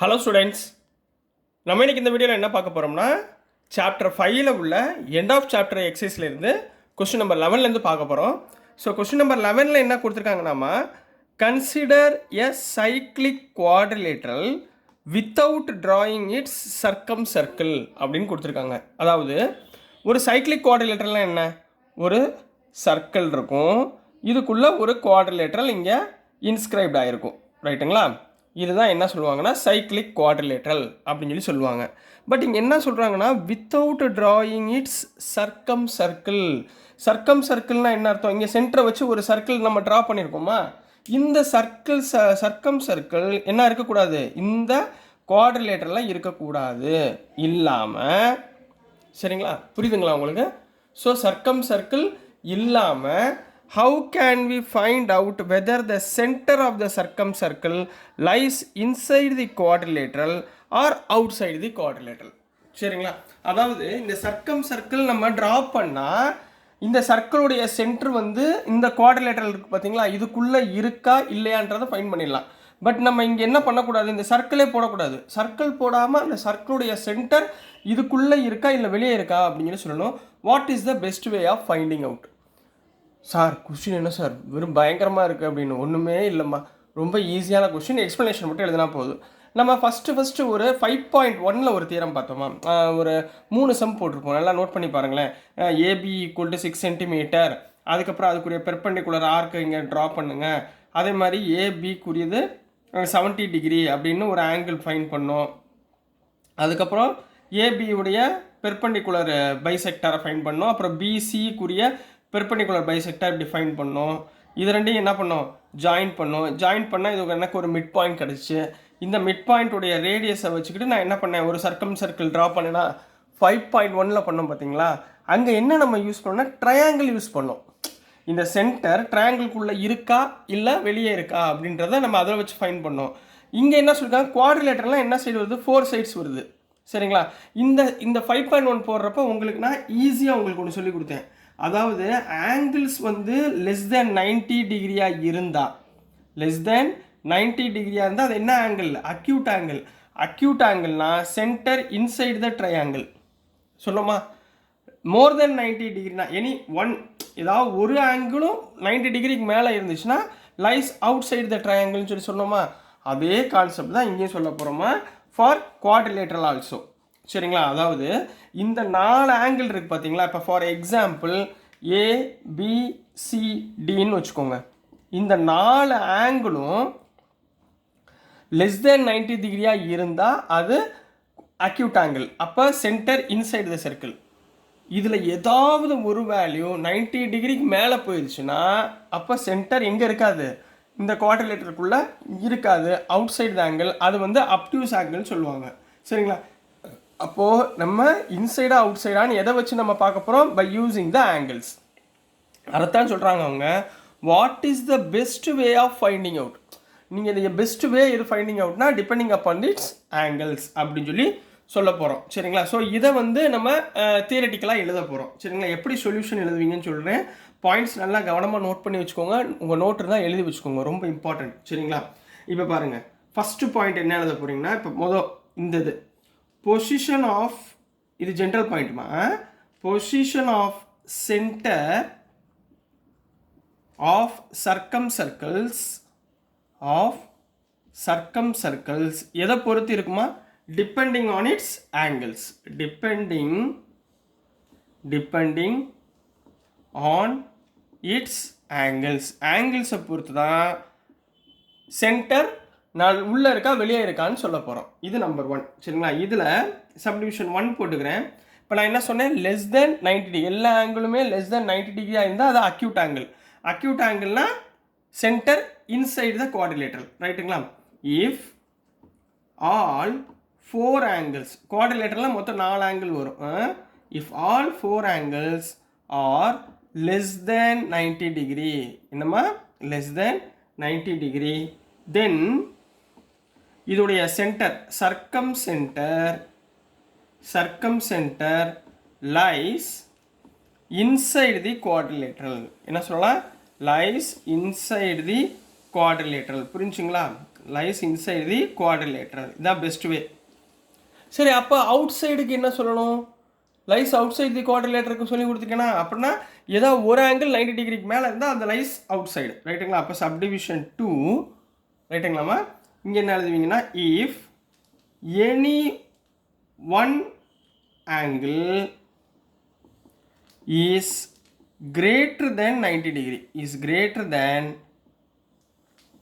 Hello students, நம்ம இன்றைக்கி இந்த வீடியோவில் என்ன பார்க்க போகிறோம்னா சாப்டர் 5ல் உள்ள எண்ட் ஆஃப் சாப்டர் எக்ஸசைஸ்லேருந்து கொஸ்டின் நம்பர் 11லேருந்து பார்க்க போகிறோம். ஸோ கொஸ்டின் நம்பர் 11ல் என்ன கொடுத்துருக்காங்கன்னாமா, consider a cyclic quadrilateral without drawing its circumcircle அப்படின்னு கொடுத்துருக்காங்க. அதாவது ஒரு சைக்ளிக் குவாட்ரிலேட்ரல்னால் என்ன, ஒரு சர்க்கிள் இருக்கும், இதுக்குள்ளே ஒரு குவாட்ரிலேட்ரல் இங்கே இன்ஸ்கிரைப்ட் ஆகிருக்கும், ரைட்டுங்களா? இதுதான் என்ன சொல்லுவாங்கன்னா சைக்ளிக் குவாட்ரிலேட்ரல் அப்படின்னு சொல்லி சொல்லுவாங்க. பட் இங்கே என்ன சொல்கிறாங்கன்னா without drawing its circumcircle. சர்க்கம் சர்க்கிள்னால் என்ன அர்த்தம்? இங்கே சென்டரை வச்சு ஒரு சர்க்கிள் நம்ம ட்ரா பண்ணியிருக்கோமா, இந்த சர்க்கிள் சர்க்கம் சர்க்கிள் என்ன இருக்கக்கூடாது, இந்த குவாட்ரிலேட்டரில் இருக்கக்கூடாது, இல்லாமல், சரிங்களா? புரியுதுங்களா உங்களுக்கு? ஸோ சர்க்கம் சர்க்கிள் இல்லாமல் how can we find out whether the center of the circumcircle lies inside the quadrilateral or outside the quadrilateral? சரிங்களா? அதாவது இந்த சர்க்கம் சர்க்கிள் நம்ம ட்ரா பண்ணால் இந்த சர்க்கிளுடைய சென்டர் வந்து இந்த குவாட்ரிலேட்டரல் இருக்குது பார்த்தீங்களா, இதுக்குள்ளே இருக்கா இல்லையான்றதை ஃபைன் பண்ணிடலாம். பட் நம்ம இங்கே என்ன பண்ணக்கூடாது, இந்த சர்க்கிளே போடக்கூடாது. சர்க்கிள் போடாமல் அந்த சர்க்கிளுடைய சென்டர் இதுக்குள்ளே இருக்கா இல்லை வெளியே இருக்கா அப்படின்னு சொல்லணும். What is the best way of finding out? Sir question என்ன சார் வெறும் பயங்கரமாக இருக்குது அப்படின்னு? ஒன்றுமே இல்லைம்மா, ரொம்ப ஈஸியான கொஸ்டின், எக்ஸ்ப்ளனேஷன் மட்டும் எழுதினா போதும். நம்ம ஃபஸ்ட்டு ஒரு 5.1ல் ஒரு தியரம் பார்த்தோமா, ஒரு 3 சம் போட்டிருப்போம், நல்லா நோட் பண்ணி பாருங்களேன். ஏபி ஈக்குவல் டு 6 சென்டிமீட்டர், அதுக்கப்புறம் அதுக்குரிய பெர்பெண்டிகுலர் ஆர்க்கு இங்கே ட்ரா பண்ணுங்கள். அதே மாதிரி ஏபிக்குரியது 70 டிகிரி அப்படின்னு ஒரு ஆங்கிள் ஃபைன் பண்ணோம். அதுக்கப்புறம் ஏபியுடைய பெர்பெண்டிகுலர் பைசெக்டாரை ஃபைன் பண்ணோம். அப்புறம் பிசிக்குரிய பெர்பெண்டிகுலர் பைசெக்டார் இப்படி ஃபைன் பண்ணோம். இது ரெண்டையும் என்ன பண்ணோம், ஜாயின் பண்ணோம். ஜாயின் பண்ணால் இது எனக்கு ஒரு மிட் பாயிண்ட் கிடச்சிச்சு. இந்த மிட் பாயிண்ட்டுடைய ரேடியஸை வச்சுக்கிட்டு நான் என்ன பண்ணேன், ஒரு சர்க்கம் சர்க்கிள் ட்ரா பண்ணேன்னா 5.1ல் பண்ணோம் பார்த்தீங்களா. அங்கே என்ன நம்ம யூஸ் பண்ணோம்னா ட்ரையாங்கிள் யூஸ் பண்ணோம். இந்த சென்டர் ட்ரையாங்கிள்குள்ளே இருக்கா இல்லை வெளியே இருக்கா அப்படின்றத நம்ம அதை வச்சு ஃபைன் பண்ணோம். இங்கே என்ன சொல்லியிருக்காங்க, குவாட்ரிலேட்டர்லாம் என்ன சைடு வருது, 4 சைட்ஸ் வருது, சரிங்களா? இந்த 5.1 போடுறப்ப உங்களுக்கு நான் ஈஸியாக உங்களுக்கு ஒன்று சொல்லி கொடுத்தேன். அதாவது ஆங்கிள்ஸ் வந்து லெஸ் தேன் 90 டிகிரியாக இருந்தால், லெஸ் தேன் 90 டிகிரியாக இருந்தால் அது என்ன ஆங்கிள், அக்யூட் ஆங்கிள். அக்யூட் ஆங்கிள்னா சென்டர் இன்சைடு த ட்ரையாங்கிள் சொல்லுமா. மோர் தென் 90 டிகிரினா எனி ஒன், ஏதாவது ஒரு ஆங்கிளும் 90 டிகிரிக்கு மேலே இருந்துச்சுன்னா லைஸ் அவுட் சைடு த ட்ரையாங்கிள்னு சொல்லி சொன்னோமா. அதே கான்செப்ட் தான் இங்கேயும் சொல்ல போகிறோமா ஃபார் குவாட்ரிலேட்டரல் ஆல்சோ, சரிங்களா? அதாவது இந்த 4 ஆங்கிள் இருக்குது பார்த்தீங்களா. இப்போ ஃபார் எக்ஸாம்பிள் ஏபிசிடின்னு வச்சுக்கோங்க. இந்த 4 ஆங்கிளும் லெஸ் தேன் 90 டிகிரியாக இருந்தால் அது அக்யூட் ஆங்கிள். அப்போ சென்டர் இன்சைடு த சர்க்கிள். இதில் ஏதாவது ஒரு வேல்யூ 90 டிகிரிக்கு மேலே போயிடுச்சுன்னா அப்போ சென்டர் எங்கே இருக்காது, இந்த குவாட்ரிலேட்டருக்குள்ளே இருக்காது, அவுட் சைடு த ஆங்கிள். அது வந்து அப்டியூஸ் ஆங்கிள்னு சொல்லுவாங்க, சரிங்களா? அப்போது நம்ம இன்சைடாக அவுட் சைடான்னு எதை வச்சு நம்ம பார்க்க போகிறோம், பை யூஸிங் த ஆங்கிள்ஸ். அதைத்தான் சொல்கிறாங்க அவங்க, what is the best way of finding out. நீங்கள் இந்த பெஸ்ட் வே இது ஃபைண்டிங் அவுட்னா டிபெண்டிங் அப்பான் இட்ஸ் ஆங்கிள்ஸ் அப்படின்னு சொல்லி சொல்ல போகிறோம், சரிங்களா? ஸோ இதை வந்து நம்ம தியரட்டிக்கலாக எழுத போகிறோம், சரிங்களா? எப்படி சொல்யூஷன் எழுதுவீங்கன்னு சொல்கிறேன். பாயிண்ட்ஸ் நல்லா கவனமாக நோட் பண்ணி வச்சுக்கோங்க. உங்கள் நோட்டு தான் எழுதி வச்சுக்கோங்க, ரொம்ப இம்பார்ட்டன்ட், சரிங்களா? இப்போ பாருங்கள், ஃபஸ்ட்டு பாயிண்ட் என்ன எழுத போகிறீங்கன்னா, இப்போ இந்த இது பொசிஷன் ஆஃப், இது ஜென்ரல் பாயிண்ட்மா, position of center of circumcircles எதை பொறுத்து இருக்குமா, depending on its angles. Depending on its ஆங்கிள்ஸை பொறுத்து தான் சென்டர் நான் உள்ளே இருக்கா வெளியே இருக்கான்னு சொல்ல போகிறோம். இது நம்பர் 1, சரிங்களா? இதில் சப்டிவிஷன் 1 போட்டுக்கிறேன். இப்போ நான் என்ன சொன்னேன், லெஸ் தென் 90 டிகிரி, எல்லா ஆங்கிளுமே லெஸ் தென் 90 டிகிரியாக இருந்தால் அது அக்யூட் ஆங்கிள். அக்யூட் ஆங்கிள்னா சென்டர் இன்சைடு த குவாட்ரிலேட்டரல், ரைட்டுங்களா? இஃப் ஆல் 4 ஆங்கிள்ஸ், குவாட்ரிலேட்டரில் மொத்தம் 4 ஆங்கிள் வரும். If all 4 angles are less than 90 degree, என்னம்மா, லெஸ் தென் 90 டிகிரி, தென் இதோடைய center circumcenter lies inside the quadrilateral. என்ன சொல்லலாம், லைஸ் இன்சைடு தி குவாட்ரிலேட்டரல். புரிஞ்சுங்களா? Lies inside the quadrilateral. இதான் பெஸ்ட் வே. சரி, அப்போ அவுட் சைடுக்கு என்ன சொல்லணும்? லைஸ் அவுட் சைடு தி குவாட்ரிலேட்டருக்கு சொல்லி கொடுத்துருக்கேன்னா, அப்படின்னா ஏதாவது ஒரு ஆங்கிள் 90 டிகிரிக்கு மேலே இருந்தால் அந்த லைஸ் அவுட் சைடு, ரைட்டுங்களா? அப்போ சப்டிவிஷன் 2, ரைட்டுங்களாமா? இங்கே என்ன எழுதுவீங்கன்னா, if any one angle is greater than 90 degree, is greater than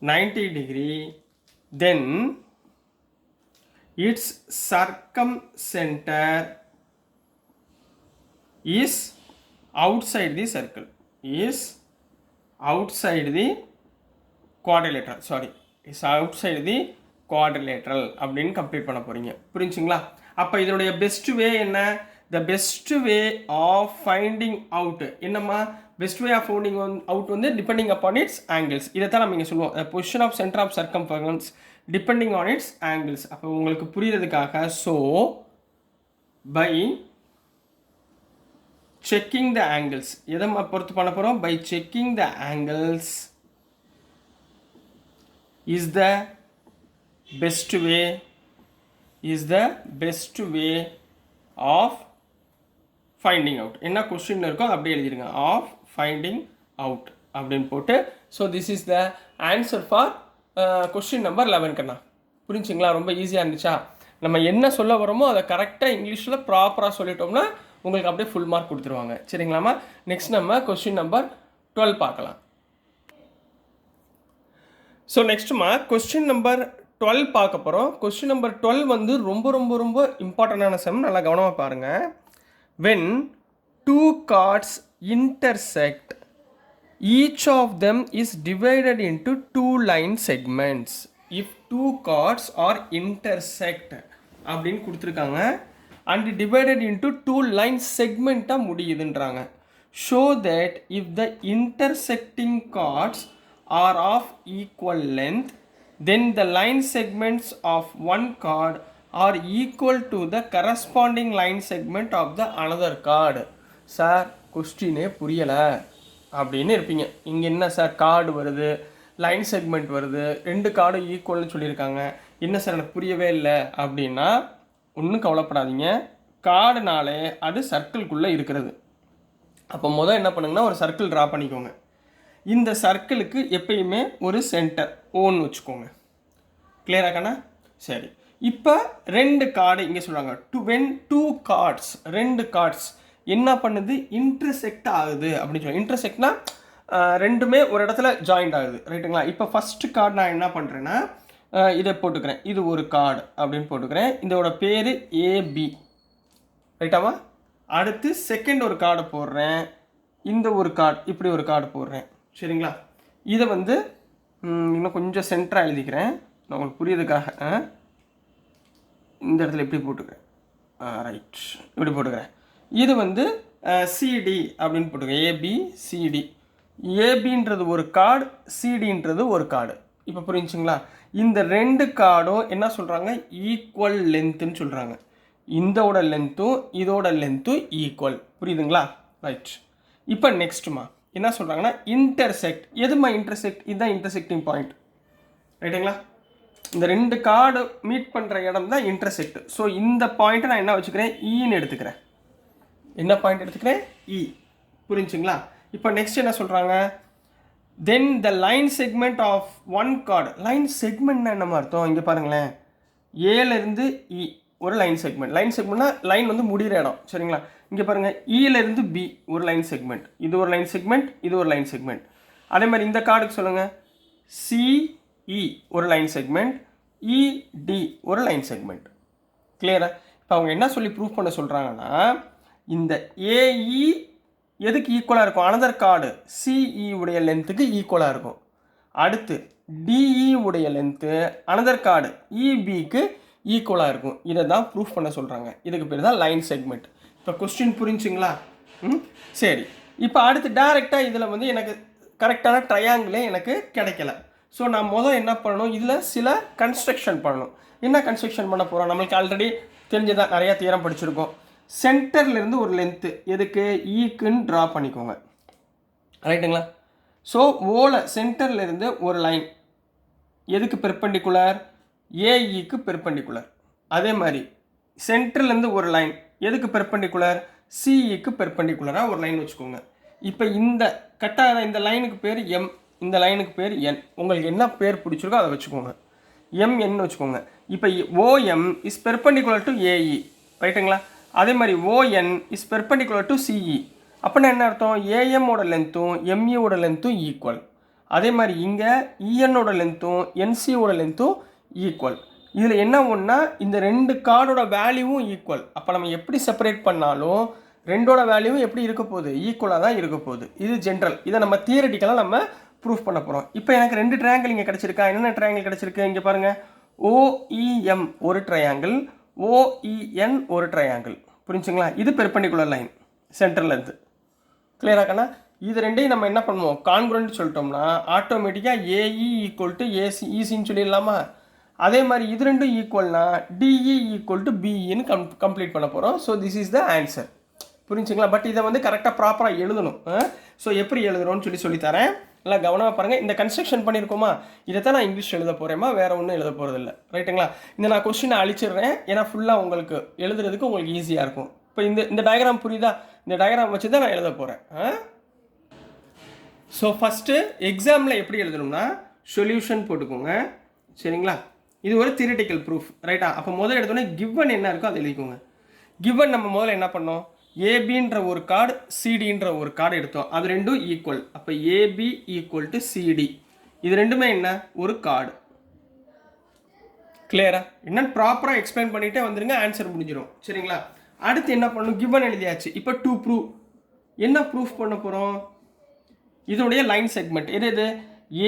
90 degree, then its circumcenter is outside the circle, is outside the quadrilateral, sorry, is outside the quadrilateral அப்படின்னு complete பண்ண போறீங்க. புரிஞ்சுங்களா? அப்போ இதனுடைய பெஸ்ட் வே என்ன? The best way of finding out என்னம்மா? best way of finding out வந்து depending upon its angles. இதைத்தான் நம்ம இங்கே சொல்லுவோம், the position of center of circumference depending on its angles. அப்போ உங்களுக்கு புரியறதுக்காக, so by checking the angles, எதை பொறுத்து பண்ண போகிறோம்? by checking the angles is the best way, is the best way of finding out. என்ன கொஸ்டின் இருக்கோ அப்படியே எழுதிருங்க, ஆஃப் ஃபைண்டிங் அவுட் அப்படின்னு போட்டு. So this is the answer for question number 11 கண்ணா. புரிஞ்சுங்களா? ரொம்ப ஈஸியாக இருந்துச்சா? நம்ம என்ன சொல்ல வரோமோ அதை கரெக்டாக இங்கிலீஷில் ப்ராப்பராக சொல்லிட்டோம்னா உங்களுக்கு அப்படியே ஃபுல் மார்க் கொடுத்துருவாங்க. சரிங்களாம்மா? நெக்ஸ்ட் நம்ம கொஸ்டின் நம்பர் 12 பார்க்கலாம். ஸோ நெக்ஸ்ட்டுமா கொஸ்டின் நம்பர் 12 பார்க்க போகிறோம். கொஸ்டின் நம்பர் 12 வந்து ரொம்ப ரொம்ப ரொம்ப இம்பார்ட்டண்டான சம். நல்லா கவனமாக பாருங்கள். When two chords intersect, each of them is divided into two line segments. If two chords are intersect அப்படின்னு கொடுத்துருக்காங்க and divided into two line segment-ஆக முடியுதுன்றாங்க. Show that if the intersecting chords are of equal length, then the line segments of one chord are equal to the corresponding line segment of the another chord. Sir கொஸ்டினே புரியலை அப்படின்னு இருப்பீங்க. இங்கே என்ன sir chord வருது, line segment வருது, ரெண்டு கார்டும் ஈக்குவல்னு சொல்லியிருக்காங்க, என்ன சார் எனக்கு புரியவே இல்லை அப்படின்னா ஒன்றும் கவலைப்படாதீங்க. கார்டுனாலே அது சர்க்கிள்குள்ளே இருக்கிறது. அப்போ முதல் என்ன பண்ணுங்கன்னா ஒரு சர்க்கிள் ட்ரா பண்ணிக்கோங்க. இந்த சர்க்கிளுக்கு எப்பயுமே ஒரு சென்டர் ஓன்னு வச்சுக்கோங்க. கிளியராக்காண்ணா? சரி, இப்போ ரெண்டு கார்டு இங்கே சொல்கிறாங்க. வென் டூ கார்ட்ஸ், ரெண்டு கார்ட்ஸ் என்ன பண்ணுது? இன்டர்செக்ட் ஆகுது அப்படின்னு சொல்லுவாங்க. இன்டர்செக்ட்னா ரெண்டுமே ஒரு இடத்துல ஜாயிண்ட் ஆகுது, ரைட்டுங்களா? இப்போ ஃபஸ்ட்டு கார்டு நான் என்ன பண்ணுறேன்னா இதை போட்டுக்கிறேன், இது ஒரு கார்டு அப்படின்னு போட்டுக்கிறேன். இதோட பேர் ஏபி, ரைட்டாவா? அடுத்து செகண்ட் ஒரு கார்டு போடுறேன், இந்த ஒரு கார்டு, இப்படி ஒரு கார்டு போடுறேன். சரிங்களா? இதை வந்து இன்னும் கொஞ்சம் சென்டராக எழுதிக்கிறேன் நான் உங்களுக்கு புரியுதுக்காக. இந்த இடத்துல இப்படி போட்டுக்கிறேன், ரைட், இப்படி போட்டுக்கிறேன். இது வந்து சிடி அப்படின்னு போட்டுக்கிறேன், ஏபிசிடி. ஏபின்றது ஒரு கார்டு, சிடின்றது ஒரு கார்டு. இப்போ புரிஞ்சுங்களா? இந்த ரெண்டு கார்டும் என்ன சொல்கிறாங்க? ஈக்குவல் லென்த்துன்னு சொல்கிறாங்க. இதோட லென்த்தும் இதோட லென்த்தும் ஈக்குவல். புரியுதுங்களா? ரைட். இப்போ நெக்ஸ்ட்டுமா என்ன சொல்கிறாங்கன்னா இன்டர்செக்ட். எதுமா இன்டர்செக்ட்? இதுதான் இன்டர்செக்டிங் பாயிண்ட், ரைட்டுங்களா? இந்த ரெண்டு கார்டு மீட் பண்ணுற இடம் தான் இன்டர்செக்ட். ஸோ இந்த பாயிண்ட்டை நான் என்ன வச்சுக்கிறேன்? ஈன்னு எடுத்துக்கிறேன். என்ன பாயிண்ட் எடுத்துக்கிறேன்? இ. புரிஞ்சுங்களா? இப்போ நெக்ஸ்ட் என்ன சொல்கிறாங்க? Then the line segment of one chord. Line செக்மெண்ட்னா என்ன அர்த்தம்? இங்கே பாருங்களேன், ஏலேருந்து இ ஒரு லைன் செக்மெண்ட். லைன் செக்மெண்ட்னா லைன் வந்து முடிகிற இடம், சரிங்களா? இங்கே பாருங்கள், இலேருந்து பி ஒரு லைன் செக்மெண்ட், இது ஒரு லைன் செக்மெண்ட், இது ஒரு லைன் செக்மெண்ட். அதே மாதிரி இந்த கார்டுக்கு சொல்லுங்கள், சிஇ ஒரு லைன் செக்மெண்ட், இடி ஒரு லைன் செக்மெண்ட். கிளியரா? இப்போ அவங்க என்ன சொல்லி ப்ரூவ் பண்ண சொல்கிறாங்கன்னா இந்த ஏஇ எதுக்கு ஈக்குவலாக இருக்கும்? அனதர் கார்டு சிஇ உடைய லென்த்துக்கு ஈக்குவலாக இருக்கும். அடுத்து டிஇ உடைய லென்த்து அனதர் கார்டு இபிக்கு ஈக்குவலாக இருக்கும். இதை தான் ப்ரூஃப் பண்ண சொல்கிறாங்க. இதுக்கு பேர் தான் லைன் செக்மெண்ட். இப்போ கொஸ்டின் புரிஞ்சுங்களா? சரி, இப்போ அடுத்து டேரெக்டாக இதில் வந்து எனக்கு கரெக்டான ட்ரையாங்கிளே எனக்கு கிடைக்கல. ஸோ நான் முதல் என்ன பண்ணணும்? இதில் சில கன்ஸ்ட்ரக்ஷன் பண்ணணும். என்ன கன்ஸ்ட்ரக்ஷன் பண்ண போகிறோம்? நம்மளுக்கு ஆல்ரெடி தெரிஞ்சதான், நிறையா தியரம் படிச்சிருக்கோம். சென்டர்லேருந்து ஒரு லென்த்து எதுக்கு? ஈக்குன்னு ட்ரா பண்ணிக்கோங்க, ரைட்டுங்களா? ஸோ ஓல சென்டர்லேருந்து ஒரு லைன் எதுக்கு பெர்பெண்டிகுலர்? ஏஇக்கு பெர்பெண்டிகுலர். அதே மாதிரி சென்டர்லேருந்து ஒரு லைன் எதுக்கு பெர்பெண்டிகுலர்? சிஇக்கு பெர்பெண்டிகுலராக ஒரு லைன் வச்சுக்கோங்க. இப்போ இந்த கட்டாத இந்த லைனுக்கு பேர் எம், இந்த லைனுக்கு பேர் என். உங்களுக்கு என்ன பேர் பிடிச்சிருக்கோ அதை வச்சுக்கோங்க. எம்என்னு வச்சுக்கோங்க. இப்போ OM is perpendicular to AE, ரைட்டுங்களா? அதே மாதிரி ON is perpendicular to CE. அப்படின்னா என்ன அர்த்தம்? ஏஎம்மோட லென்த்தும் எம்இயோட லென்த்தும் ஈக்குவல். அதே மாதிரி இங்கே இஎன்னோட லென்த்தும் என்சியோட லென்த்தும் ஈக்குவல். இதில் என்ன ஒன்றா, இந்த ரெண்டு கார்டோட வேல்யூவும் ஈக்குவல். அப்போ நம்ம எப்படி செப்பரேட் பண்ணாலும் ரெண்டோட வேல்யூவும் எப்படி இருக்க போகுது? ஈக்குவலாக தான் இருக்க போகுது. இது ஜென்ரல். இதை நம்ம தியரட்டிக்கலாக நம்ம ப்ரூஃப் பண்ண போகிறோம். இப்போ எனக்கு ரெண்டு ட்ரையாங்கிள் இங்கே கிடச்சிருக்கா? என்னென்ன ட்ரையாங்கிள் கிடச்சிருக்கு? இங்கே பாருங்கள், ஓஇஎம் ஒரு ட்ரையாங்கிள், ஓஇஎன் ஒரு ட்ரையாங்கிள். புரிஞ்சுங்களா? இது பெர்பெண்டிகுலர் லைன் சென்டர்லேருந்து. கிளியராக்கண்ணா? இது ரெண்டையும் நம்ம என்ன பண்ணுவோம்? கான்குரண்ட் சொல்லிட்டோம்னா ஆட்டோமேட்டிக்காக ஏஇ ஈக்குவல் டு ஏசி ஈசின்னு சொல்லிடலாமா? அதே மாதிரி இது ரெண்டும் ஈக்குவல்னா டிஇ ஈக்குவல் டு பிஇன்னு கம்ப்ளீட் பண்ண போகிறோம். So this is the answer. புரிஞ்சுங்களா? பட் இதை வந்து கரெக்டாக ப்ராப்பராக எழுதணும். ஸோ எப்படி எழுதுறோன்னு சொல்லித்தரேன். நல்லா கவனமாக பாருங்கள். இந்த கன்ஸ்ட்ரக்ஷன் பண்ணியிருக்கோமா, இதை தான் நான் இங்கிலீஷ் எழுத போகிறேமா, வேறு ஒன்றும் எழுத போகிறதில்ல. ரைட்டுங்களா? இந்த நான் கொஸ்டினை அழிச்சிடுறேன், ஏன்னா ஃபுல்லாக உங்களுக்கு எழுதுறதுக்கு உங்களுக்கு ஈஸியாக இருக்கும். இப்போ இந்த டயக்ராம் புரியுதா? இந்த டயக்ராம் வச்சு தான் நான் எழுத போகிறேன். ஸோ ஃபஸ்ட்டு எக்ஸாமில் எப்படி எழுதணும்னா சொல்யூஷன் போட்டுக்கோங்க. சரிங்களா? இது ஒரு தியரிட்டிக்கல் ப்ரூஃப், ரைட்டா? அப்போ முதல்ல எடுத்தோடனே கிவன் என்ன இருக்கோ அதை எழுதிக்கோங்க. கிவன் நம்ம முதல்ல என்ன பண்ணோம்? ஏபின்ற ஒரு கார்டு, சிடின்ற ஒரு கார்டு எடுத்தோம். அது ரெண்டும் ஈக்குவல். அப்போ ஏபி ஈக்குவல் டு சிடி. இது ரெண்டுமே என்ன? ஒரு கார்டு. கிளியரா? என்னன்னு ப்ராப்பராக எக்ஸ்பிளைன் பண்ணிகிட்டே வந்துருங்க, ஆன்சர் முடிஞ்சிடும். சரிங்களா? அடுத்து என்ன பண்ணணும்? கிவன் எழுதியாச்சு. இப்போ டு ப்ரூவ் என்ன ப்ரூஃப் பண்ண போகிறோம்? இதோடைய லைன் செக்மெண்ட் எது?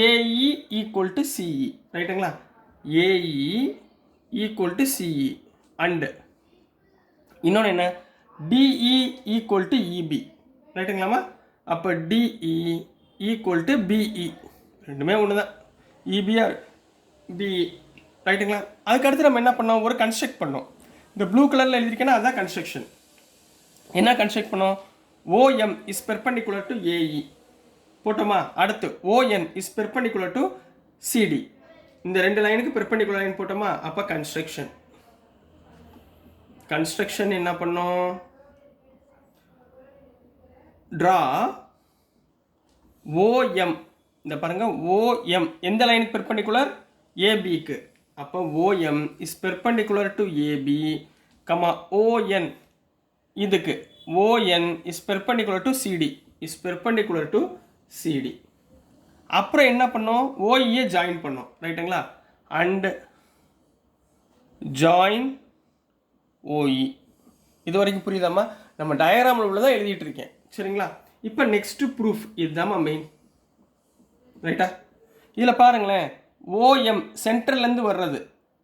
ஏஇ ஈக்குவல் டு சிஇ, ரைட்டுங்களா? AE equal to CE and இன்னொன்று என்ன? டிஇ ஈக்குவல் டு இபி, ரைட்டுங்களாமா? அப்போ டிஇ ஈக்குவல் டு பிஇ, ரெண்டுமே ஒன்று தான், இபிஆர் பிஇ, ரைட்டுங்களா? அதுக்கடுத்து நம்ம என்ன பண்ணோம்? ஒரு கன்ஸ்ட்ரக்ட் பண்ணோம். இந்த ப்ளூ கலரில் எழுதியிருக்கேன்னா அதுதான் கன்ஸ்ட்ரக்ஷன். என்ன கன்ஸ்ட்ரக்ட் பண்ணோம்? OM is perpendicular to AE போட்டோமா? அடுத்து ON is perpendicular to CD. இந்த ரெண்டு லைனுக்கு பெர்பெண்டிகுலர் லைன் போட்டோமா? அப்போ கன்ஸ்ட்ரக்ஷன் என்ன பண்ணோம்? Draw OM. இந்த பாருங்க, ஓஎம் எந்த லைனுக்கு பெர்பெண்டிகுலர்? ஏபிக்கு. அப்போ OM is perpendicular to AB, comma ON இதுக்கு ON is perpendicular to CD, is perpendicular to CD. அப்புறம் என்ன பண்ணோம்? ஓஇயை ஜாயின் பண்ணோம், ரைட்டுங்களா? And join OE. இது வரைக்கும் புரியுதாம்மா? நம்ம டயக்ராமில் உள்ளதான் எழுதிட்டு இருக்கேன். சரிங்களா? இப்போ நெக்ஸ்ட் ப்ரூஃப் இதுதாம்மா மெயின், ரைட்டா? இதில் பாருங்களேன், ஓஎம் சென்டர்லேருந்து வர்றது,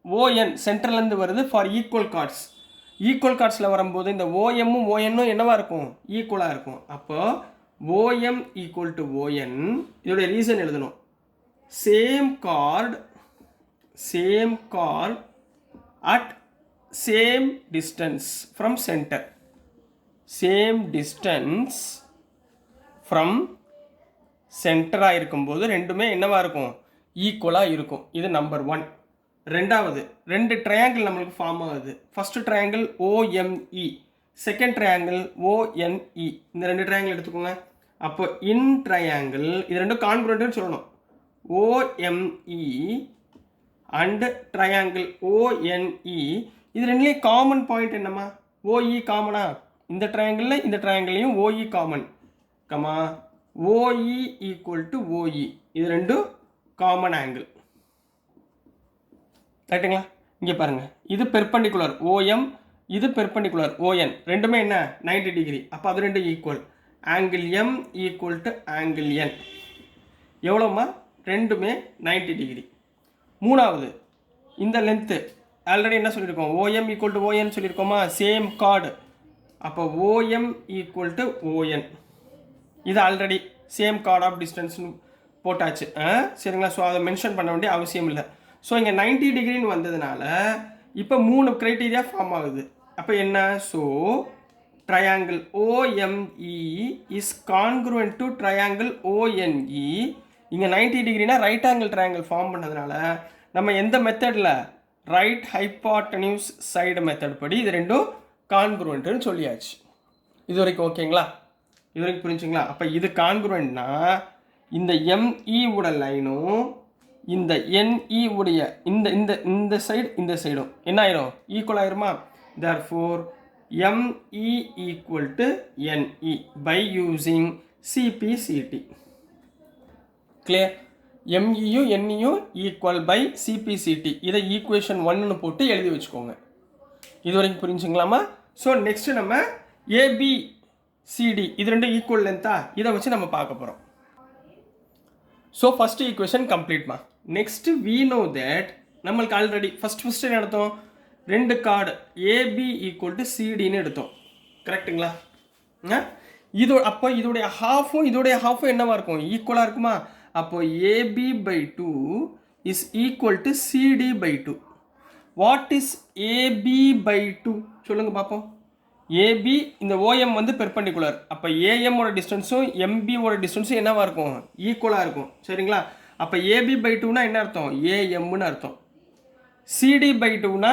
ஓஎன் சென்டர்லேருந்து வருது ஃபார் ஈக்குவல் கார்ட்ஸ். ஈக்குவல் கார்ட்ஸில் வரும்போது இந்த ஓஎம்மும் ஓஎன்னும் என்னவா இருக்கும்? ஈக்குவலாக இருக்கும். அப்போ ஓஎம் ஈக்குவல் டு ஓஎன். இதோடைய ரீசன் எழுதணும். Same card at same distance from centre. Same distance from சென்டராக இருக்கும்போது ரெண்டுமே என்னவாக இருக்கும்? ஈக்குவலாக இருக்கும். இது நம்பர் 1. ரெண்டாவது, ரெண்டு ட்ரையாங்கிள் நம்மளுக்கு ஃபார்ம் ஆகுது. First triangle ஓஎம்இ, second triangle ONE. இந்த ரெண்டு ட்ரையாங்கிள் எடுத்துக்கோங்க. அப்போ இன் ட்ரையாங்கிள் இது ரெண்டும் கான்குரண்ட்னு சொல்லணும். ஓஎம்இ அண்ட் ட்ரையாங்கிள் ஓஎன்இ, இது ரெண்டுலேயும் காமன் பாயிண்ட் என்னம்மா? ஓஇ காமனா? இந்த ட்ரையாங்கிளில் இந்த ட்ரையாங்கிளையும் OE common, comma OE equal to OE. இது ரெண்டும் காமன் ஆங்கிள், ரைட்டுங்களா? இங்கே பாருங்கள், இது பெர்பெண்டிகுலர் ஓஎம், இது பெர்பெண்டிகுலர் ஓஎன், ரெண்டுமே என்ன? 90 டிகிரி. அப்போ அது ரெண்டும் equal. Angle M equal to angle N எவ்வளோம்மா? ரெண்டுமே 90 டிகிரி. மூணாவது, இந்த லென்த்து ஆல்ரெடி என்ன சொல்லியிருக்கோம்? ஓஎம் ஈக்குவல் டு ஓஎன் சொல்லியிருக்கோமா? Same chord. அப்போ ஓஎம் ஈக்குவல் டு ஓஎன், இது ஆல்ரெடி சேம் கார்டு ஆஃப் டிஸ்டன்ஸ்னு போட்டாச்சு. சரிங்களா? ஸோ அதை மென்ஷன் பண்ண வேண்டிய அவசியம் இல்லை. ஸோ இங்கே 90 டிகிரின்னு வந்ததுனால இப்போ 3 க்ரைட்டீரியா ஃபார்ம் ஆகுது. அப்போ என்ன? So triangle OME is congruent to triangle ONE இங்கே 90 டிகிரினா ரைட் ஆங்கிள் ட்ரையாங்கிள் ஃபார்ம் பண்ணதுனால நம்ம எந்த மெத்தடில் ரைட் ஹைபாட்டனியூஸ் சைடு மெத்தட் படி இது ரெண்டும் கான்குருவன்ட்டுன்னு சொல்லியாச்சு. இது வரைக்கும் ஓகேங்களா? இது வரைக்கும் புரிஞ்சுங்களா? அப்போ இது கான்குருவன்ட்னா இந்த எம்இவோட லைனும் இந்த என்இ உடைய இந்த இந்த இந்த சைடு இந்த சைடும் என்ன ஆயிரும்? ஈக்குவல் ஆயிருமா? therefore ME equal to NE by using CPCT. clear? MEயும் NEயும் equal by CPCT. இதை ஈக்குவேஷன் 1ன்னு போட்டு எழுதி வச்சுக்கோங்க. இது வரைக்கும் புரிஞ்சுங்களாமா? ஸோ நெக்ஸ்ட் நம்ம ABCD இது ரெண்டும் ஈக்குவல் லென்த்தா, இதை வச்சு நம்ம பார்க்க போகிறோம். ஸோ ஃபஸ்ட்டு ஈக்குவேஷன் கம்ப்ளீட்மா. நெக்ஸ்ட் we know that நம்மளுக்கு ஆல்ரெடி ஃபஸ்ட்டு என்ன எடுத்தோம்? ரெண்டு கார்டு AB ஈக்குவல் டு சிடின்னு எடுத்தோம். கரெக்டுங்களா? இது அப்போ இதோடைய ஹாஃபும் இதோடைய ஹாஃபும் என்னவா இருக்கும்? ஈக்குவலாக இருக்குமா? அப்போ AB/2 is equal to CD/2. What is AB/2 சொல்லுங்கள் பார்ப்போம். AB இந்த OM வந்து பெர்பெண்டிகுலர். அப்போ AMோட டிஸ்டன்ஸும் MBயோட டிஸ்டன்ஸும் என்னவா இருக்கும்? ஈக்குவலாக இருக்கும். சரிங்களா? அப்போ AB/2னா என்ன அர்த்தம்? AMன்னு அர்த்தம். CD/2னா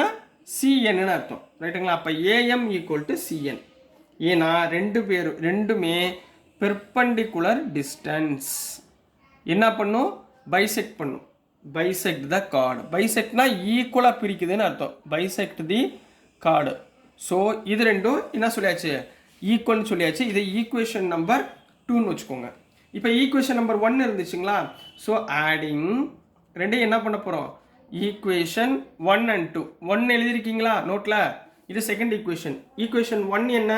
CNன்னு அர்த்தம். ரைட்டுங்களா? அப்போ AM ஈக்குவல் டு CN. ஏன்னா ரெண்டுமே பெர்பெண்டிகுலர் டிஸ்டன்ஸ். என்ன பண்ணும்? பைசெக்ட் பண்ணும். பைசெக்ட் த கார்டு. பைசெக்ட்னா ஈக்குவலாக பிரிக்குதுன்னு அர்த்தம். பைசெக்ட் தி கார்டு. ஸோ இது ரெண்டும் என்ன சொல்லியாச்சு? ஈக்குவல்னு சொல்லியாச்சு. இது ஈக்குவேஷன் நம்பர் 2ன்னு வச்சுக்கோங்க. இப்போ ஈக்குவேஷன் நம்பர் 1 இருந்துச்சுங்களா? ஸோ ஆடிங் ரெண்டையும் என்ன பண்ண போகிறோம்? Equation 1 and 2. 1 எழுதியிருக்கீங்களா நோட்டில்? இது செகண்ட் ஈக்குவேஷன். ஈக்குவேஷன் 1 என்ன?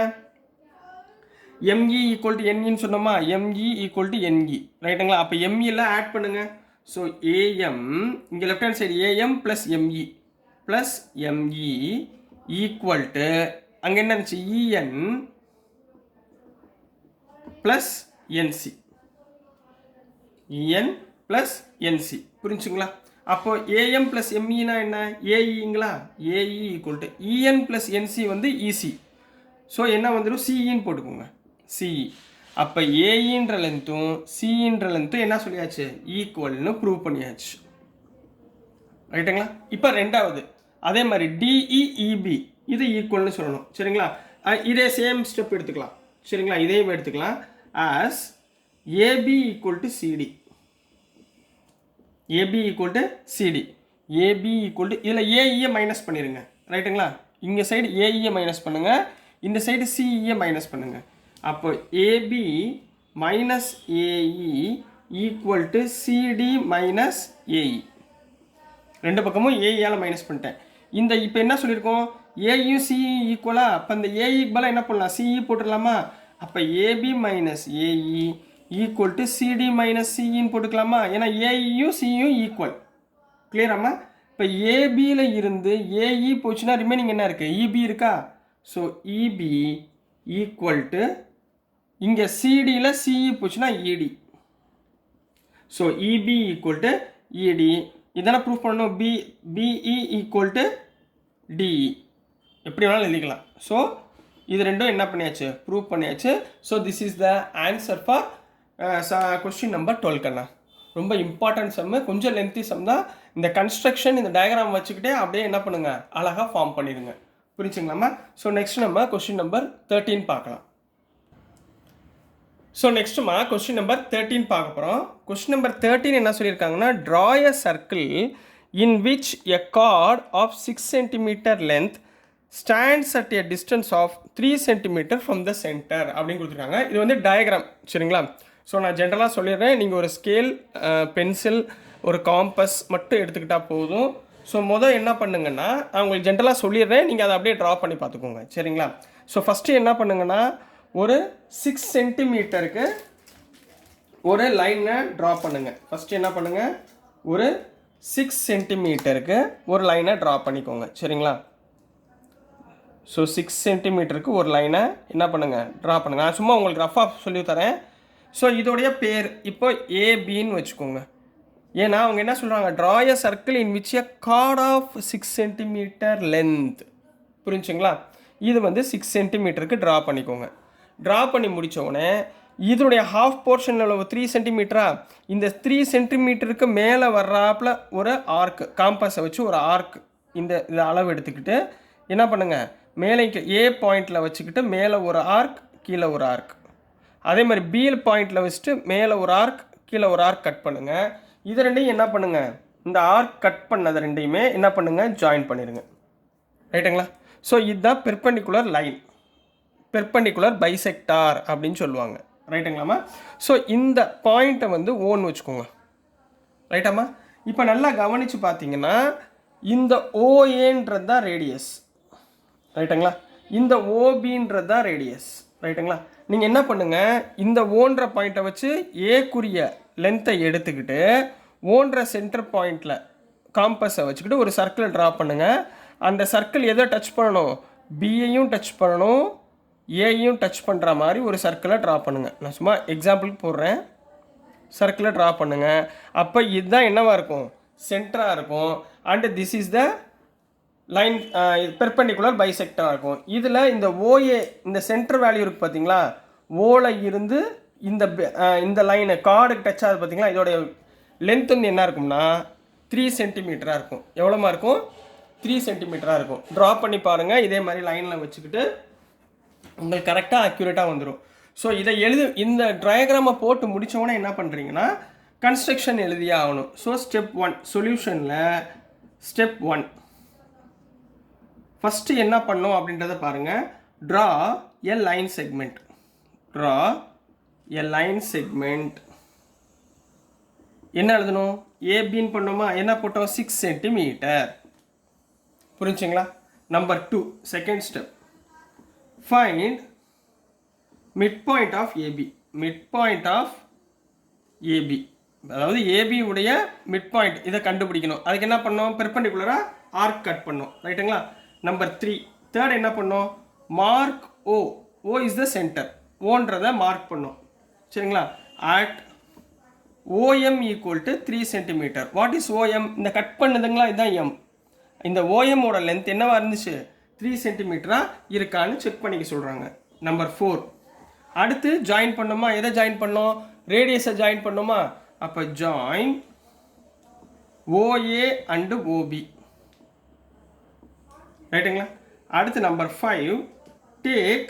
ME ஈக்குவல் டு NEன்னு சொன்னோமா? ME equal to NE. ரைட்டுங்களா? அப்போ MEல ஆட் பண்ணுங்க. ஸோ AM இங்கே left hand side AM plus ME plus ME equal to அங்கே என்ன இருந்துச்சு? EN plus NC. EN plus NC. புரிஞ்சுங்களா? அப்போ AM ப்ளஸ் MEனா என்ன? AEங்களா? AE equal to EN plus NC வந்து EC. ஸோ என்ன வந்துடும்? CEன்னு போட்டுக்கோங்க. CE. அப்போ AEன்ற லென்த்தும் CEன்ற லென்த்தும் என்ன சொல்லியாச்சு? ஈக்குவல்னு ப்ரூவ் பண்ணியாச்சு. ரைட்டுங்களா? இப்போ ரெண்டாவது அதே மாதிரி DEEB இது ஈக்குவல்னு சொல்லணும். சரிங்களா? இதே சேம் ஸ்டெப் எடுத்துக்கலாம். சரிங்களா? இதையும் எடுத்துக்கலாம். As AB equal to CD. AB equal to CD. AB equal to இதில் AEயை மைனஸ் பண்ணிடுங்க. ரைட்டுங்களா? இங்கே சைடு AEயை மைனஸ் பண்ணுங்கள், இந்த சைடு CEயை மைனஸ் பண்ணுங்கள். அப்போ AB minus AE equal to CD minus AE. ரெண்டு பக்கமும் ஏஇயால் மைனஸ் பண்ணிட்டேன். இந்த இப்போ என்ன சொல்லியிருக்கோம்? ஏயும் சிஇ ஈக்குவலா? அப்போ இந்த ஏஇக்கு பதிலாக என்ன பண்ணலாம்? சிஇ போட்டுடலாமா? அப்போ AB minus AE equal to CD minus சிஇன்னு போட்டுக்கலாமா? ஏன்னா ஏஇயும் சிஇயும் ஈக்குவல். கிளியராமா? இப்போ ஏபியில் இருந்து ஏஇ போச்சுன்னா ரிமைனிங் என்ன இருக்குது? EB இருக்கா? ஸோ EB ஈக்குவல் டு இங்கே சிடியில் சிஇ போச்சுன்னா ED. So EB equal to ED. இதெல்லாம் ப்ரூஃப் பண்ணணும். BE equal to DE. எப்படி வேணாலும் எழுதிக்கலாம். ஸோ இது ரெண்டும் என்ன பண்ணியாச்சு? ப்ரூவ் பண்ணியாச்சு. So this is the answer for question number 12 கண்ணா. ரொம்ப இம்பார்ட்டன்ட் சம்மு, கொஞ்சம் லென்த்தி சம் தான். இந்த கன்ஸ்ட்ரக்ஷன் இந்த டயக்ராம் வச்சுக்கிட்டே அப்படியே என்ன பண்ணுங்கள்? அழகாக ஃபார்ம் பண்ணிடுங்க. புரிஞ்சுங்களாமா? ஸோ நெக்ஸ்ட் நம்ம கொஸ்டின் நம்பர் 13 பார்க்கலாம். ஸோ நெக்ஸ்ட்டுமா கொஸ்டின் நம்பர் 13 பார்க்க போகிறோம். கொஸ்டின் நம்பர் 13 என்ன சொல்லியிருக்காங்கன்னா, draw a circle in which a chord of 6 cm length stands at a distance of 3 cm from the centre அப்படின்னு கொடுத்துருக்காங்க. இது வந்து டயக்ராம். சரிங்களா? ஸோ நான் ஜென்ரலாக சொல்லிடுறேன். நீங்கள் ஒரு ஸ்கேல், பென்சில், ஒரு காம்பஸ் மட்டும் எடுத்துக்கிட்டால் போதும். ஸோ என்ன பண்ணுங்கன்னா, நான் உங்களுக்கு ஜென்ரலாக சொல்லிடுறேன், நீங்கள் அதை அப்படியே ட்ரா பண்ணி பார்த்துக்கோங்க. சரிங்களா? ஸோ ஃபஸ்ட்டு என்ன பண்ணுங்கன்னா, ஒரு 6 cm ஒரு லைனை ட்ரா பண்ணுங்கள். ஃபஸ்ட்டு என்ன பண்ணுங்கள்? ஒரு 6 cm ஒரு லைனை ட்ரா பண்ணிக்கோங்க. சரிங்களா? ஸோ 6 cm ஒரு லைனை என்ன பண்ணுங்கள்? ட்ரா பண்ணுங்கள். நான் சும்மா உங்களுக்கு ரஃபாக சொல்லி தரேன். ஸோ இதோடைய பேர் இப்போ ஏபின்னு வச்சுக்கோங்க. ஏன்னா அவங்க என்ன சொல்கிறாங்க? Draw a circle in which a chord of 6 cm length. புரிஞ்சுங்களா? இது வந்து 6 cm ட்ரா பண்ணிக்கோங்க. ட்ரா பண்ணி முடித்தோடனே இதனுடைய ஹாஃப் போர்ஷனில் ஒரு 3 சென்டிமீட்டரா, இந்த 3 சென்டிமீட்டருக்கு மேலே வர்றாப்புல ஒரு ஆர்க் காம்பஸை வச்சு ஒரு ஆர்க் இந்த அளவு எடுத்துக்கிட்டு என்ன பண்ணுங்கள், மேலே ஏ பாயிண்டில் வச்சுக்கிட்டு மேலே ஒரு ஆர்க் கீழே ஒரு ஆர்க், அதே மாதிரி பி பாயிண்டில் வச்சுட்டு மேலே ஒரு ஆர்க் கீழே ஒரு ஆர்க் கட் பண்ணுங்கள். இது ரெண்டையும் என்ன பண்ணுங்கள், இந்த ஆர்க் கட் பண்ணதை ரெண்டையுமே என்ன பண்ணுங்கள், ஜாயின் பண்ணிடுங்க. ரைட்டுங்களா? ஸோ இதுதான் பெர்பெண்டிகுலர் லைன், பெர்பெண்டிகுலர் பைசெக்டார் அப்படின்னு சொல்லுவாங்க. ரைட்டுங்களாம்மா? ஸோ இந்த பாயிண்ட்டை வந்து ஓன்னு வச்சுக்கோங்க. ரைட்டாம்மா? இப்போ நல்லா கவனித்து பார்த்தீங்கன்னா இந்த ஓஏன்றது தான் ரேடியஸ். ரைட்டுங்களா? இந்த ஓபின்றது தான் ரேடியஸ். ரைட்டுங்களா? நீங்கள் என்ன பண்ணுங்கள், இந்த ஓன்ற பாயிண்ட்டை வச்சு ஏக்குரிய லென்த்தை எடுத்துக்கிட்டு ஓன்ற சென்டர் பாயிண்டில் காம்பஸை வச்சுக்கிட்டு ஒரு சர்க்கிளை ட்ரா பண்ணுங்கள். அந்த சர்க்கிள் எதை டச் பண்ணணும், பியையும் டச் பண்ணணும், ஏயும் டச் பண்ணுற மாதிரி ஒரு சர்க்கிளை ட்ரா பண்ணுங்கள். நான் சும்மா எக்ஸாம்பிளுக்கு போடுறேன். சர்க்கிளை ட்ரா பண்ணுங்கள். அப்போ இதுதான் என்னவாக இருக்கும், சென்டராக இருக்கும். And this is the line perpendicular பைசெக்டராக இருக்கும். இதில் இந்த ஓஏ இந்த சென்டர் வேல்யூ இருக்குது பார்த்தீங்களா, ஓவில் இருந்து இந்த லைனை கார்டுக்கு டச் ஆகுது பார்த்தீங்களா, இதோடைய லென்த் வந்து என்ன இருக்கும்னா 3 சென்டிமீட்டராக இருக்கும். எவ்வளோமா இருக்கும், 3 சென்டிமீட்டராக இருக்கும். ட்ரா பண்ணி பாருங்கள். இதே மாதிரி லைனில் வச்சுக்கிட்டு உங்களுக்கு கரெக்டாக அக்யூரேட்டாக வந்துடும். ஸோ இதை இந்த டயக்ராமை போட்டு முடித்தவொடனே என்ன பண்ணுறீங்கன்னா கன்ஸ்ட்ரக்ஷன் எழுதியே ஆகணும். ஸோ ஸ்டெப் 1 சொல்யூஷனில் ஸ்டெப் 1 ஃபஸ்ட்டு என்ன பண்ணோம் அப்படின்றத பாருங்கள். ட்ரா எ லைன் செக்மெண்ட். ட்ரா எ லைன் செக்மெண்ட். என்ன எழுதணும், ஏபின்னு பண்ணோமா, என்ன போட்டோம், 6 சென்டிமீட்டர். புரிஞ்சுங்களா? Number 2 second step, find midpoint of AB. midpoint of AB, அதாவது AB உடைய midpoint இதை கண்டுபிடிக்கணும். அதுக்கு என்ன பண்ணோம், பெர்பெண்டிகுலராக ஆர்க் கட் பண்ணோம். ரைட்டுங்களா? நம்பர் 3 தேர்ட் என்ன பண்ணோம், mark O. O is the center. ஓன்றதை மார்க் பண்ணோம். சரிங்களா? at OM equal to 3 centimetre. What is OM, இந்த கட் பண்ணுதுங்களா, இதுதான் M. இந்த OM ஓட லென்த் என்னவா இருந்துச்சு, 3 சென்டிமீட்டராக இருக்கான்னு செக் பண்ணிக்க சொல்கிறாங்க. நம்பர் 4 அடுத்து ஜாயின் பண்ணோமா, எதை ஜாயின் பண்ணோம், ரேடியஸை ஜாயின் பண்ணோமா. அப்போ ஜாயின் OA அண்டு OB. ரைட்டுங்களா? அடுத்து number 5 take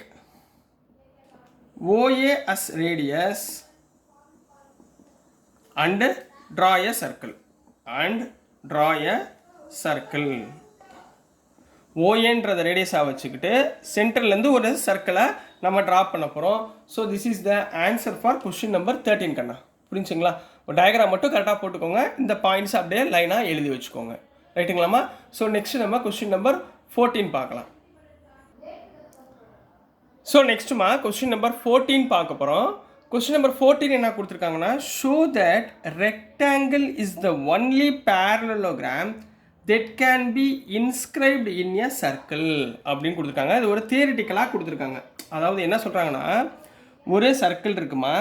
OA as radius and draw a circle. ஓஏன்றத ரேடியஸாக வச்சுக்கிட்டு சென்டர்லேருந்து ஒரு சர்க்கிளை நம்ம ட்ரா பண்ண போகிறோம். So this is the answer for question number 13 கண்ணா. புரிஞ்சுங்களா? ஒரு டயக்ராம் மட்டும் கரெக்டாக போட்டுக்கோங்க. இந்த பாயிண்ட்ஸ் அப்படியே லைனாக எழுதி வச்சுக்கோங்க. ரைட்டுங்களாம்மா? ஸோ நெக்ஸ்ட் நம்ம கொஸ்டின் நம்பர் 14 பார்க்கலாம். ஸோ நெக்ஸ்ட்டுமா கொஸ்டின் நம்பர் 14 பார்க்க போகிறோம். கொஸ்டின் நம்பர் 14 என்ன கொடுத்துருக்காங்கன்னா, show that rectangle is the only parallelogram that can be inscribed in a circle அப்படின்னு கொடுத்துருக்காங்க. அது ஒரு தியரிட்டிக்கலாக கொடுத்துருக்காங்க. அதாவது என்ன சொல்கிறாங்கன்னா, ஒரு சர்க்கிள் இருக்குமா,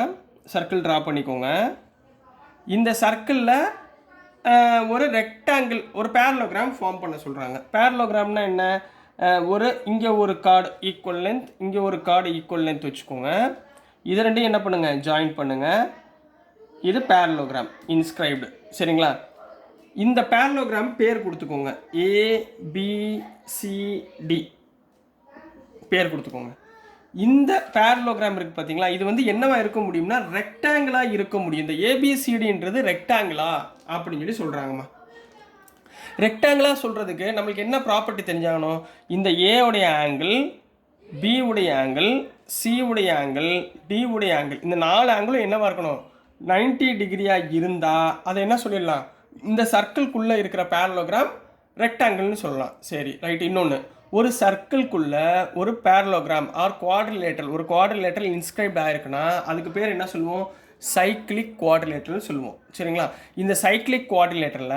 சர்க்கிள் ட்ரா பண்ணிக்கோங்க. இந்த சர்க்கிளில் ஒரு ரெக்டாங்கிள் ஒரு பேரலோகிராம் ஃபார்ம் பண்ண சொல்கிறாங்க. பேரலோகிராம்னா என்ன, இங்கே ஒரு கார்டு ஈக்குவல் லென்த், இங்கே ஒரு கார்டு ஈக்குவல் லென்த் வச்சுக்கோங்க. இது ரெண்டையும் என்ன பண்ணுங்கள், ஜாயின் பண்ணுங்கள். இது பேரலோகிராம் இன்ஸ்கிரைப்டு. சரிங்களா? இந்த பேரலோகிராம் பேர் கொடுத்துக்கோங்க, ABCD பேர் கொடுத்துக்கோங்க. இந்த பேரலோகிராம் இருக்குது பார்த்தீங்களா, இது வந்து என்னவா இருக்க முடியும்னா ரெக்டாங்கிளாக இருக்க முடியும். இந்த ABCDன்றது ரெக்டாங்கிளா அப்படின்னு சொல்லி சொல்கிறாங்கம்மா. ரெக்டாங்கிளாக சொல்கிறதுக்கு நம்மளுக்கு என்ன ப்ராப்பர்ட்டி தெரிஞ்சாகணும், இந்த A உடைய ஆங்கிள், B உடைய ஆங்கிள், C உடைய ஆங்கிள், D உடைய ஆங்கிள், இந்த 4 ஆங்கிளும் என்னவாக இருக்கணும், 90 டிகிரியாக இருந்தால் அதை என்ன சொல்லிடலாம், இந்த சர்க்கிள்குள்ளே இருக்கிற பேரலோகிராம் ரெக்டாங்கிள்னு சொல்லலாம். சரி ரைட். இன்னொன்று, ஒரு சர்க்கிள்குள்ளே ஒரு பேரலோகிராம் ஆர் குவாட்ரிலேட்டரல் இன்ஸ்கிரைப்ட் ஆகிருக்குன்னா அதுக்கு பேர் என்ன சொல்லுவோம், சைக்ளிக் குவாட்ரிலேட்டரல்னு சொல்லுவோம். சரிங்களா? இந்த சைக்ளிக் குவாட்ரிலேட்டரில்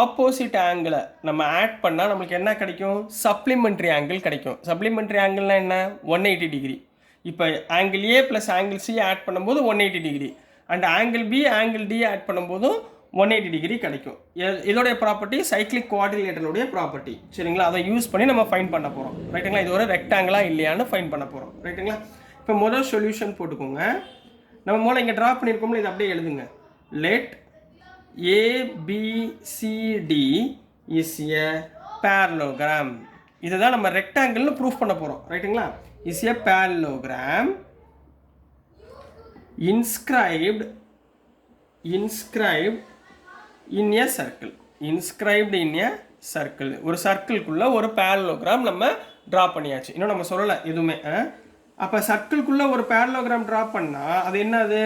ஆப்போசிட் ஆங்கிளை நம்ம ஆட் பண்ணால் நம்மளுக்கு என்ன கிடைக்கும், சப்ளிமெண்ட்ரி ஆங்கிள் கிடைக்கும். சப்ளிமெண்ட்ரி ஆங்கிள்னால் என்ன, 180 டிகிரி. இப்போ angle A plus angle C add பண்ணும்போது 180 degree, and angle B angle D add பண்ணும்போதும் 180 டிகிரி கிடைக்கும். இதோடைய ப்ராப்பர்ட்டி சைக்ளிக் குவாட்ரிலேட்டருடைய ப்ராப்பர்ட்டி. சரிங்களா? அதை யூஸ் பண்ணி நம்ம ஃபைன் பண்ண போகிறோம். ரைட்டுங்களா? இது ஒரு ரெக்டாங்கிளா இல்லையான்னு ஃபைன் பண்ண போகிறோம். ரைட்டுங்களா? இப்போ முதல் சொல்யூஷன் போட்டுக்கோங்க. நம்ம மூலம் இங்கே ட்ரா பண்ணியிருக்கோம்ல, இதை அப்படியே எழுதுங்க. Let ABCD is a parallelogram. இதை தான் நம்ம ரெக்டாங்கிள்னு ப்ரூஃப் பண்ண போகிறோம், ரைட்டுங்களா? Is a parallelogram inscribed in a circle. inscribed in a circle. ஒரு சர்க்கிள்குள்ள ஒரு பேரலோகிராம் நம்ம ட்ரா பண்ணியாச்சு. இன்னும் நம்ம சொல்லலை எதுவுமே. அப்போ சர்க்கிள்குள்ள ஒரு பேரலோகிராம் ட்ரா பண்ணால் அது என்னது?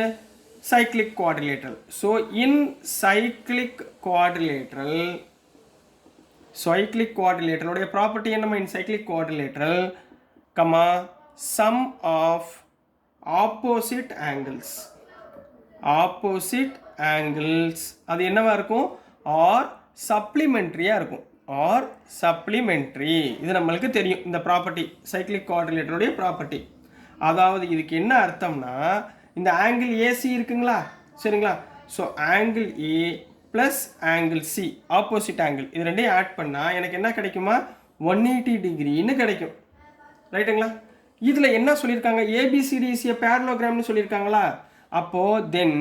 Cyclic quadrilateral. So in cyclic குவாட்ரிலேட்ரலுடைய ப்ராப்பர்ட்டி என்னமா? In cyclic quadrilateral comma sum of opposite angles அது என்னவா இருக்கும்? ஆர் சப்ளிமெண்ட்ரியாக இருக்கும். Are supplementary. இது நம்மளுக்கு தெரியும், இந்த ப்ராப்பர்ட்டி சைக்ளிக் குவாட்ரிலேட்டருடைய ப்ராப்பர்ட்டி. அதாவது இதுக்கு என்ன அர்த்தம்னா, இந்த ஆங்கிள் ஏசி இருக்குங்களா, சரிங்களா? ஸோ ஆங்கிள் ஏ plus angle C, opposite angle, இது ரெண்டையும் ஆட் பண்ணால் எனக்கு என்ன கிடைக்குமா? 180 டிகிரின்னு கிடைக்கும், ரைட்டுங்களா? இதில் என்ன சொல்லியிருக்காங்க? ஏபிசிடி இஸ் ஏ பேரலோகிராம்னு சொல்லியிருக்காங்களா? அப்போது தென்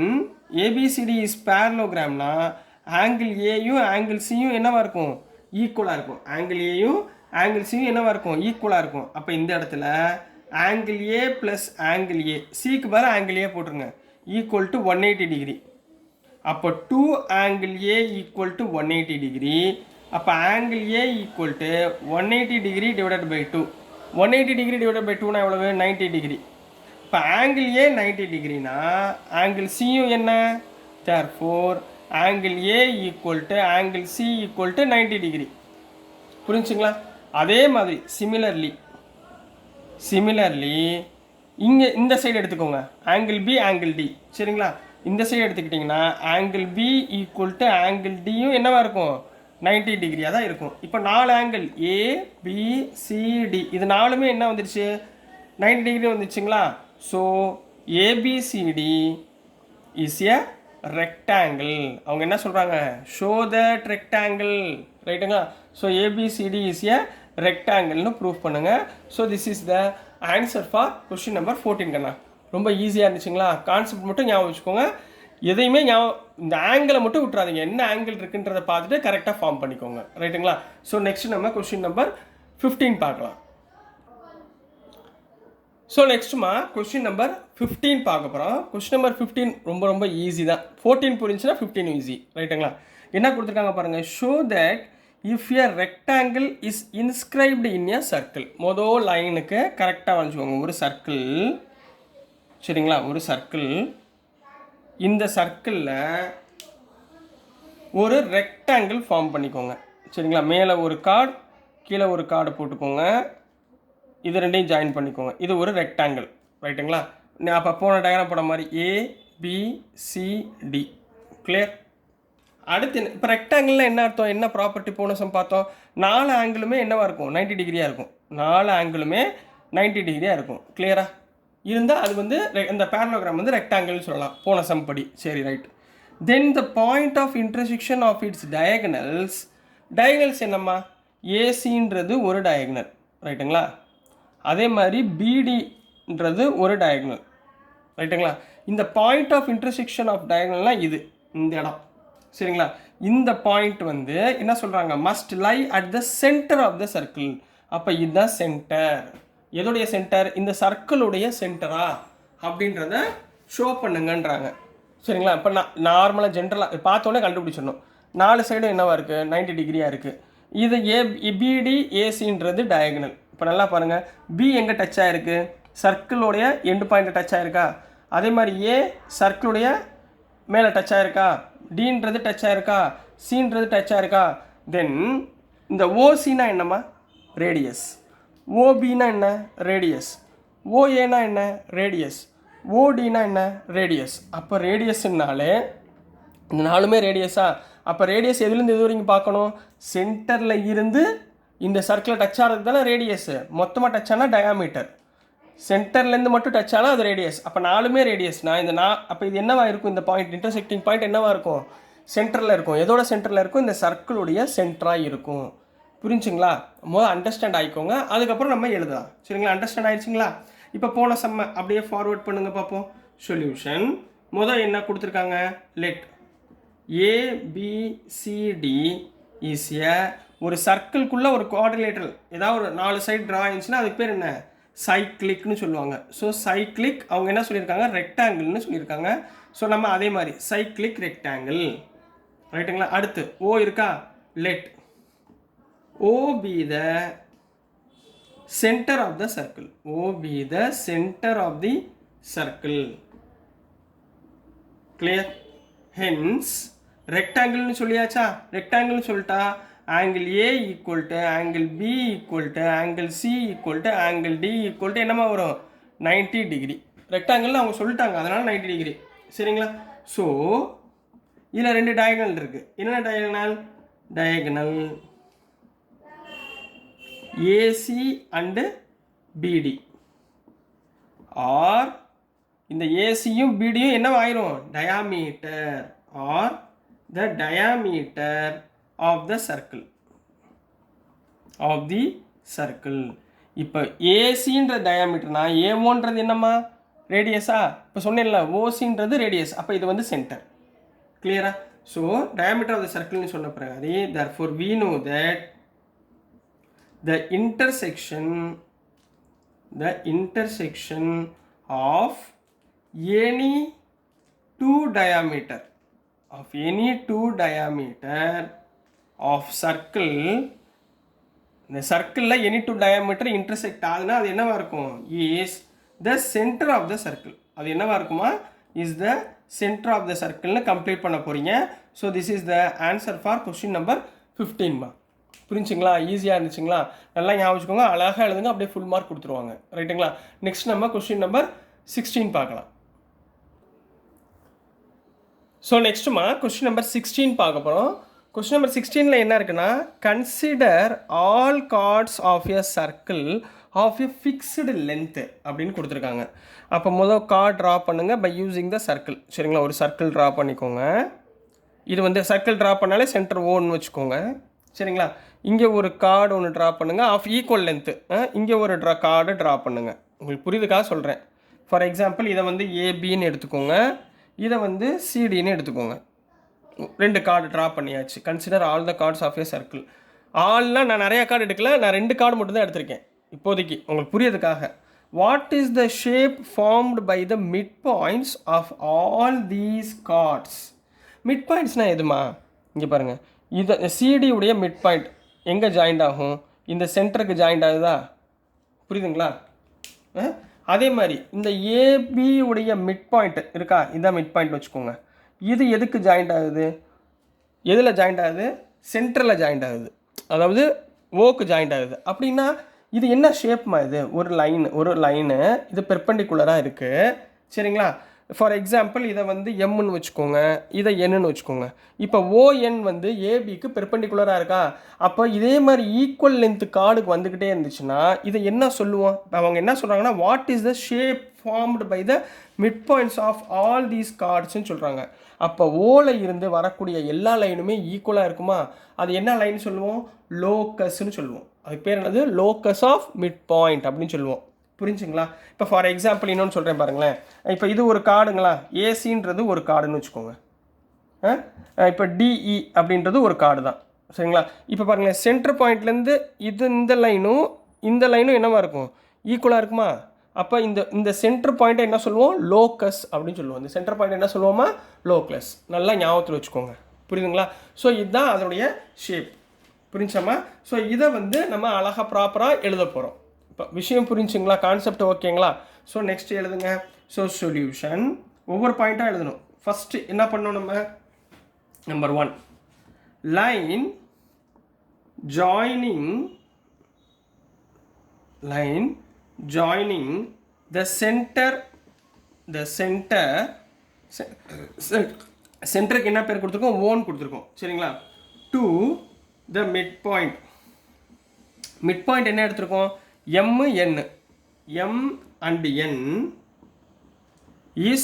ஏபிசிடி இஸ் பேரலோகிராம்னா ஆங்கிள் ஏயும் ஆங்கிள் சியும் என்னவா இருக்கும்? ஈக்குவலாக இருக்கும். ஆங்கிள் ஏயும் ஆங்கிள் சியும் என்னவா இருக்கும்? ஈக்குவலாக இருக்கும். அப்போ இந்த இடத்துல ஆங்கிள் ஏ ப்ளஸ் ஆங்கிள் ஏ, சிக்கு பதில் ஆங்கிள் ஏ போட்டுருங்க, ஈக்குவல் டு 180 டிகிரி. அப்போ 2 angle A equal to 180 degree. அப்போ angle A equal to 180 degree divided by 2. 180 degree divided by 2னா எவ்வளவு? 90 டிகிரி. இப்போ ஆங்கிள் ஏ 90 டிகிரினா ஆங்கிள் சியும் என்ன? Therefore angle A equal to angle C equal to 90 degree. புரிஞ்சுங்களா? அதே மாதிரி similarly இங்கே இந்த சைடு எடுத்துக்கோங்க, ஆங்கிள் பி ஆங்கிள் டி, சரிங்களா? இந்த சைடு எடுத்துக்கிட்டிங்கன்னா angle B equal to angle டியும் என்னவா இருக்கும்? 90 டிகிரியாக தான் இருக்கும். இப்போ 4 angle A B C D, இது 4மே என்ன வந்துருச்சு? 90 டிகிரி வந்துச்சுங்களா? So ABCD is a rectangle. அவங்க என்ன சொல்கிறாங்க? ஷோ தட் ரெக்டாங்கிள், ரைட்டுங்களா? ஸோ ஏபிசிடி இஸ் எ ரெக்டாங்கிள்னு ப்ரூவ் பண்ணுங்கள். So this is the answer for question number 14 கண்ணா. ரொம்ப ஈஸியாக இருந்துச்சுங்களா? கான்செப்ட் மட்டும் ஞாபகம் வச்சுக்கோங்க, எதையுமே இந்த ஆங்கிளை மட்டும் விட்டுறாதீங்க, என்ன ஆங்கிள் இருக்குன்றதை பார்த்துட்டு கரெக்டாக ஃபார்ம் பண்ணிக்கோங்க, ரைட்டுங்களா? ஸோ நெக்ஸ்ட் நம்ம கொஸ்டின் நம்பர் 15 பார்க்கலாம். ஸோ நெக்ஸ்ட்டுமா கொஸ்டின் நம்பர் 15 பார்க்க போகிறோம். கொஸ்டின் நம்பர் 15 ரொம்ப ஈஸி தான். 14 புரிஞ்சுன்னா 15 ஈஸி, ரைட்டுங்களா? என்ன கொடுத்துருக்காங்க பாருங்கள். Show that if a rectangle is inscribed in a circle. மொதல் லைனுக்கு கரெக்டாக வரைஞ்சிக்கோங்க. ஒரு சர்க்கிள், சரிங்களா? ஒரு சர்க்கிள், இந்த சர்க்கிளில் ஒரு ரெக்டாங்கிள் ஃபார்ம் பண்ணிக்கோங்க, சரிங்களா? மேலே ஒரு கார்டு கீழே ஒரு கார்டு போட்டுக்கோங்க, இது ரெண்டையும் ஜாயின் பண்ணிக்கோங்க. இது ஒரு ரெக்டாங்கிள், ரைட்டுங்களா? அப்போ போன டயக்ராம் போட மாதிரி ABCD, கிளியர்? அடுத்து இப்போ ரெக்டாங்கிளில் என்ன அர்த்தம்? என்ன ப்ராப்பர்ட்டி போன சம் பார்த்தோம்? 4 ஆங்கிளுமே என்னவாக இருக்கும்? 90 டிகிரியாக இருக்கும். 4 ஆங்கிளுமே 90 டிகிரியாக இருக்கும், கிளியரா? இருந்தால் அது வந்து இந்த பேரலோகிராம் வந்து ரெக்டாங்கிள்னு சொல்லலாம் போன சம் படி. சரி, right. Then the point of intersection of its diagonals என்னம்மா? ஏசின்றது ஒரு டயகனல், ரைட்டுங்களா? அதே மாதிரி பிடின்றது ஒரு டயகனல், ரைட்டுங்களா? இந்த பாயிண்ட் ஆஃப் இன்டர்செக்ஷன் ஆஃப் டயகனல்னால் இது, இந்த இடம், சரிங்களா? இந்த பாயிண்ட் வந்து என்ன சொல்கிறாங்க? Must lie at the centre of the circle. அப்போ இதுதான் சென்டர். எதோடைய சென்டர்? இந்த சர்க்கிளுடைய சென்டரா அப்படின்றத ஷோ பண்ணுங்கன்றாங்க, சரிங்களா? இப்போ நார்மலாக ஜென்ரலாக பார்த்தோன்னே கண்டுபிடிச்சிடணும். 4 சைடும் என்னவாக இருக்குது? 90 டிகிரியாக இருக்குது. இது பிடி ஏசின்றது டயகனல். இப்போ நல்லா பாருங்கள், பி எங்கே டச் ஆகிருக்கு? சர்க்கிளுடைய எண்டு பாயிண்ட் டச் ஆகிருக்கா? அதே மாதிரி ஏ சர்க்கிளுடைய மேலே டச் ஆகிருக்கா? டின்றது டச் ஆகிருக்கா? சின்றது டச் ஆகிருக்கா? தென் இந்த ஓசினா என்னம்மா? ரேடியஸ். ஓபினா என்ன? ரேடியஸ். ஓஏனா என்ன? ரேடியஸ். ஓடினா என்ன? ரேடியஸ். அப்போ ரேடியஸ்னாலே இந்த 4மே ரேடியஸா? அப்போ ரேடியஸ் எதுலேருந்து எது வரைக்கும் பார்க்கணும்? சென்டரில் இருந்து இந்த சர்க்கிளை டச் ஆகிறது தானே ரேடியஸு. மொத்தமாக டச் ஆனால் டயாமீட்டர். சென்டர்லேருந்து மட்டும் டச் ஆனால் அது ரேடியஸ். அப்போ 4மே ரேடியஸ்னா இந்த அப்போ இது என்னவாக இருக்கும்? இந்த பாயிண்ட், இன்டர்செக்டிங் பாயிண்ட் என்னவாக இருக்கும்? சென்டரில் இருக்கும். எதோட சென்டரில் இருக்கும்? இந்த சர்க்கிளுடைய சென்டராக இருக்கும். புரிஞ்சுங்களா? முதல் அண்டர்ஸ்டாண்ட் ஆகிக்கோங்க, அதுக்கப்புறம் நம்ம எழுதலாம், சரிங்களா? அண்டர்ஸ்டாண்ட் ஆகிடுச்சிங்களா? இப்போ போன சம்ம அப்படியே ஃபார்வர்ட் பண்ணுங்கள் பார்ப்போம். சொல்யூஷன். முதல் என்ன கொடுத்துருக்காங்க, லெட் ஏபிசிடி இஸ் ஒரு சர்க்கிள்குள்ளே ஒரு குவாட்ரிலேட்டரல் ஏதாவது ஒரு 4 சைடு ட்ரா ஆயிடுச்சுன்னா அதுக்கு பேர் என்ன, சைக்ளிக்னு சொல்லுவாங்க. ஸோ சைக்ளிக் அவங்க என்ன சொல்லியிருக்காங்க, ரெக்டாங்கிள்னு சொல்லியிருக்காங்க. ஸோ நம்ம அதே மாதிரி சைக்ளிக் ரெக்டாங்கிள், ரைட்டுங்களா. அடுத்து ஓ இருக்கா, let O be the center of the circle, O be the center of the circle, clear. Hence rectangle னு சொல்லியாச்சா, rectangle சொல்லிட்டா angle A equal to angle B equal to angle C equal to angle D equal to என்னமா வரும், 90 degree. ரெக்டாங்கிள்னு அவங்க சொல்லிட்டாங்க, அதனால 90 degree, சரிங்களா. So இதில் 2 diagonal இருக்கு. என்ன diagonal, diagonal AC and BD, or இந்த ஏசியும் பிடியும் என்ன ஆயிரும், diameter are the diameter of the circle, of the circle. இப்போ ஏசின்ற டயாமீட்டர்னா ஏஓன்றது என்னம்மா, ரேடியஸா. இப்போ சொன்னேன்ல ஓசின்றது ரேடியஸ், அப்போ இது வந்து சென்டர், கிளியரா. ஸோ டயாமீட்டர் ஆஃப் த சர்க்கிள்னு சொன்ன பிறகு அதே therefore we know that the intersection of any two diameter of circle, இந்த சர்க்கிளில் எனி டூ டயாமீட்டர் இன்டர்செக்ட் ஆகுதுன்னா அது என்னவா இருக்கும், is the centre of the circle. அது என்னவா இருக்குமா, is the centre of the சர்க்கிள்னு கம்ப்ளீட் பண்ண போகிறீங்க. So this is the answer for question number 15. புரிஞ்சுங்களா, ஈஸியாக இருந்துச்சுங்களா, நல்லா ஞாபகம் வச்சுக்கோங்க, அழகாக எழுதுங்க, அப்படியே ஃபுல் மார்க் கொடுத்துருவாங்க, ரைட்டுங்களா. நெக்ஸ்ட் நம்ம கொஸ்டின் நம்பர் 16 பார்க்கலாம். ஸோ நெக்ஸ்ட்டுமா கொஸ்டின் நம்பர் 16 பார்க்க போகிறோம். கொஸ்டின் நம்பர் 16ல் என்ன இருக்குன்னா, consider all chords of a circle of a fixed length அப்படின்னு கொடுத்துருக்காங்க. அப்போ முதல் கார்டு ட்ரா பண்ணுங்கள் பை யூஸிங் த சர்க்கிள், சரிங்களா. ஒரு சர்க்கிள் ட்ரா பண்ணிக்கோங்க. இது வந்து சர்க்கிள் ட்ரா பண்ணாலே சென்டர் ஓன்னு வச்சுக்கோங்க, சரிங்களா. இங்கே ஒரு கார்டு ஒன்று ட்ரா பண்ணுங்கள் ஆஃப் ஈக்குவல் லென்த்து. இங்கே ஒரு கார்டு ட்ரா பண்ணுங்கள், உங்களுக்கு புரியுதுக்காக சொல்கிறேன். ஃபார் எக்ஸாம்பிள் இதை வந்து ஏபின்னு எடுத்துக்கோங்க, இதை வந்து சிடின்னு எடுத்துக்கோங்க. 2 கார்டு ட்ரா பண்ணியாச்சு. Consider all the chords of a circle. ஆல்லாம் நான் நிறையா கார்டு எடுக்கல, நான் 2 கார்டு மட்டும் தான் எடுத்திருக்கேன் இப்போதைக்கு உங்களுக்கு புரியுதுக்காக. What is the shape formed by the mid points of all these chords. Mid பாயிண்ட்ஸ்னால் எதுமா, இங்கே பாருங்கள், இது சிடி உடைய மிட் பாயிண்ட் எங்கே ஜாயிண்ட் ஆகும், இந்த சென்டருக்கு ஜாயிண்ட் ஆகுதா, புரியுதுங்களா. அதே மாதிரி இந்த ஏபி உடைய மிட் பாயிண்ட் இருக்கா, இதான் மிட் பாயிண்ட் வச்சுக்கோங்க. இது எதுக்கு ஜாயிண்ட் ஆகுது, எதில் ஜாயிண்ட் ஆகுது, சென்டரில் ஜாயிண்ட் ஆகுது, அதாவது ஓக்கு ஜாயிண்ட் ஆகுது. அப்படின்னா இது என்ன ஷேப்மா, இது ஒரு லைனு இது பெர்பெண்டிகுலராக இருக்குது, சரிங்களா. ஃபார் எக்ஸாம்பிள் இதை வந்து எம்னு வச்சுக்கோங்க, இதை என்னன்னு வச்சுக்கோங்க. இப்போ ஓஎன் வந்து ஏபிக்கு பெர்பெண்டிகுலராக இருக்கா, அப்போ இதே மாதிரி ஈக்குவல் லென்த்து கார்டுக்கு வந்துக்கிட்டே இருந்துச்சுன்னா இதை என்ன சொல்லுவோம், அவங்க என்ன சொல்கிறாங்கன்னா what is the shape formed by the mid points of all these கார்ட்ஸ்ன்னு சொல்கிறாங்க. அப்போ ஓவில் இருந்து வரக்கூடிய எல்லா லைனுமே ஈக்குவலாக இருக்குமா, அது என்ன லைன் சொல்லுவோம், லோக்கஸ்ன்னு சொல்லுவோம். அதுக்கு பேர் என்னது, லோக்கஸ் ஆஃப் மிட் பாயிண்ட் அப்படின்னு சொல்லுவோம், புரிஞ்சுங்களா. இப்போ ஃபார் எக்ஸாம்பிள் இன்னொன்று சொல்கிறேன் பாருங்களேன். இப்போ இது ஒரு கார்டுங்களா, ஏசின்றது ஒரு கார்டுன்னு வச்சுக்கோங்க. இப்போ டிஇ அப்படின்றது ஒரு கார்டு தான், சரிங்களா. இப்போ பாருங்களேன், சென்டர் பாயிண்ட்லேருந்து இந்த லைனும் என்னவா இருக்கும், ஈக்குவலாக இருக்குமா. அப்போ இந்த சென்டர் பாயிண்ட்டை என்ன சொல்லுவோம், லோக்கஸ் அப்படின்னு சொல்லுவோம். இந்த சென்டர் பாயிண்ட் என்ன சொல்லுவோமா, லோக்கஸ். நல்லா ஞாபகத்தில் வச்சுக்கோங்க, புரியுதுங்களா. ஸோ இதுதான் அதனுடைய ஷேப், புரிஞ்சாமா. ஸோ இதை வந்து நம்ம அழகாக ப்ராப்பராக எழுத போகிறோம். இப்போ விஷயம் புரிஞ்சுங்களா, கான்செப்ட் ஓகேங்களா. ஸோ நெக்ஸ்ட் எழுதுங்க. ஸோ சொல்யூஷன் ஒவ்வொரு பாயிண்ட்டாக எழுதணும். ஃபஸ்ட்டு என்ன பண்ணணும் நம்ம, நம்பர் 1 லைன் joining the சென்டருக்கு என்ன பேர் கொடுத்துருக்கோம், ஓன் கொடுத்துருக்கோம், சரிங்களா. டு த மிட் பாயிண்ட் என்ன எடுத்திருக்கோம், M and N is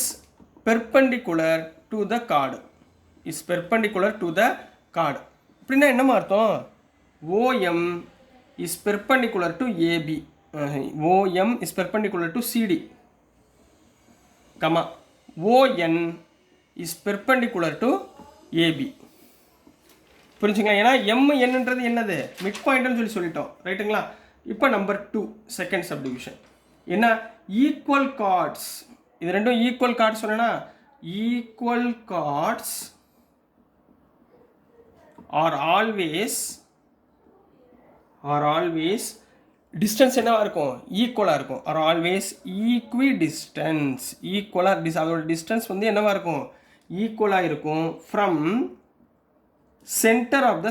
perpendicular to the chord, அப்படின்னா என்னமா அர்த்தம், OM is perpendicular to AB, OM is perpendicular to CD, comma ON is perpendicular to AB. புரிஞ்சுங்களா? ஏன்னா MNன்றது என்னது, மிட் பாயிண்ட்னு சொல்லிட்டோம், ரைட்டுங்களா? இப்போ நம்பர் 2 செகண்ட் சப்டிவிஷன் என்ன, ஈக்குவல் கார்ட்ஸ். இது ரெண்டும் ஈக்குவல் கார்ட்ஸ் சொன்னா, equal chords are always distance என்னவா இருக்கும், ஈக்குவலாக இருக்கும். ஆர் ஆல்வேஸ் ஈக்வி டிஸ்டன்ஸ், ஈக்குவலாக அதோட டிஸ்டன்ஸ் வந்து என்னவா இருக்கும், ஈக்குவலாக இருக்கும். From centre of the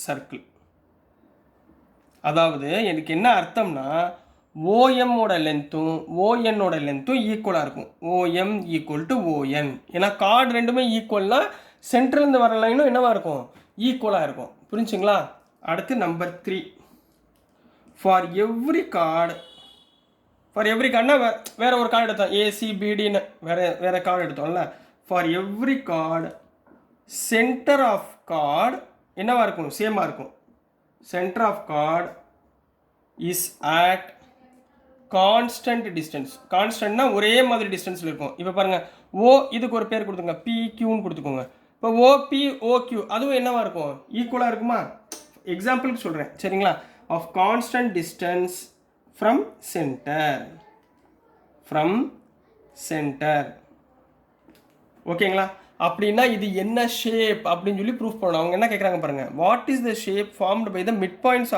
circle, அதாவது எனக்கு என்ன அர்த்தம்னா, ஓஎம்மோட லென்த்தும் ஓஎன்னோட லென்த்தும் ஈக்குவலாக இருக்கும். OEM equal to ON. ஏன்னா கார்டு ரெண்டுமே ஈக்குவல்னா சென்டர்லேருந்து வர லைனும் என்னவா இருக்கும், ஈக்குவலாக இருக்கும். புரிஞ்சுங்களா? அடுத்து நம்பர் 3, ஃபார் எவ்ரி கார்டுனா வேற ஒரு கார்டு எடுத்தோம், ஏசிபிடின்னு வேற கார்டு எடுத்தோம்ல. For every chord centre of chord என்னவா இருக்கும், சேமாக இருக்கும். Centre of chord is at constant distance. கான்ஸ்டன்ட்னா ஒரே மாதிரி டிஸ்டன்ஸில் இருக்கும். இப்போ பாருங்கள், இதுக்கு ஒரு பேர் கொடுத்துங்க, PQன்னு கொடுத்துக்கோங்க. இப்போ OP OQ அதுவும் என்னவா இருக்கும், ஈக்குவலாக இருக்குமா? எக்ஸாம்பிளுக்கு சொல்கிறேன், சரிங்களா? Of constant distance from centre. ஓகேங்களா? அப்படின்னா இது என்ன ஷேப் அப்படின்னு சொல்லி ப்ரூஃப் பண்ணணும். அவங்க என்ன கேட்குறாங்க பாருங்கள், what is the shape formed by the mid points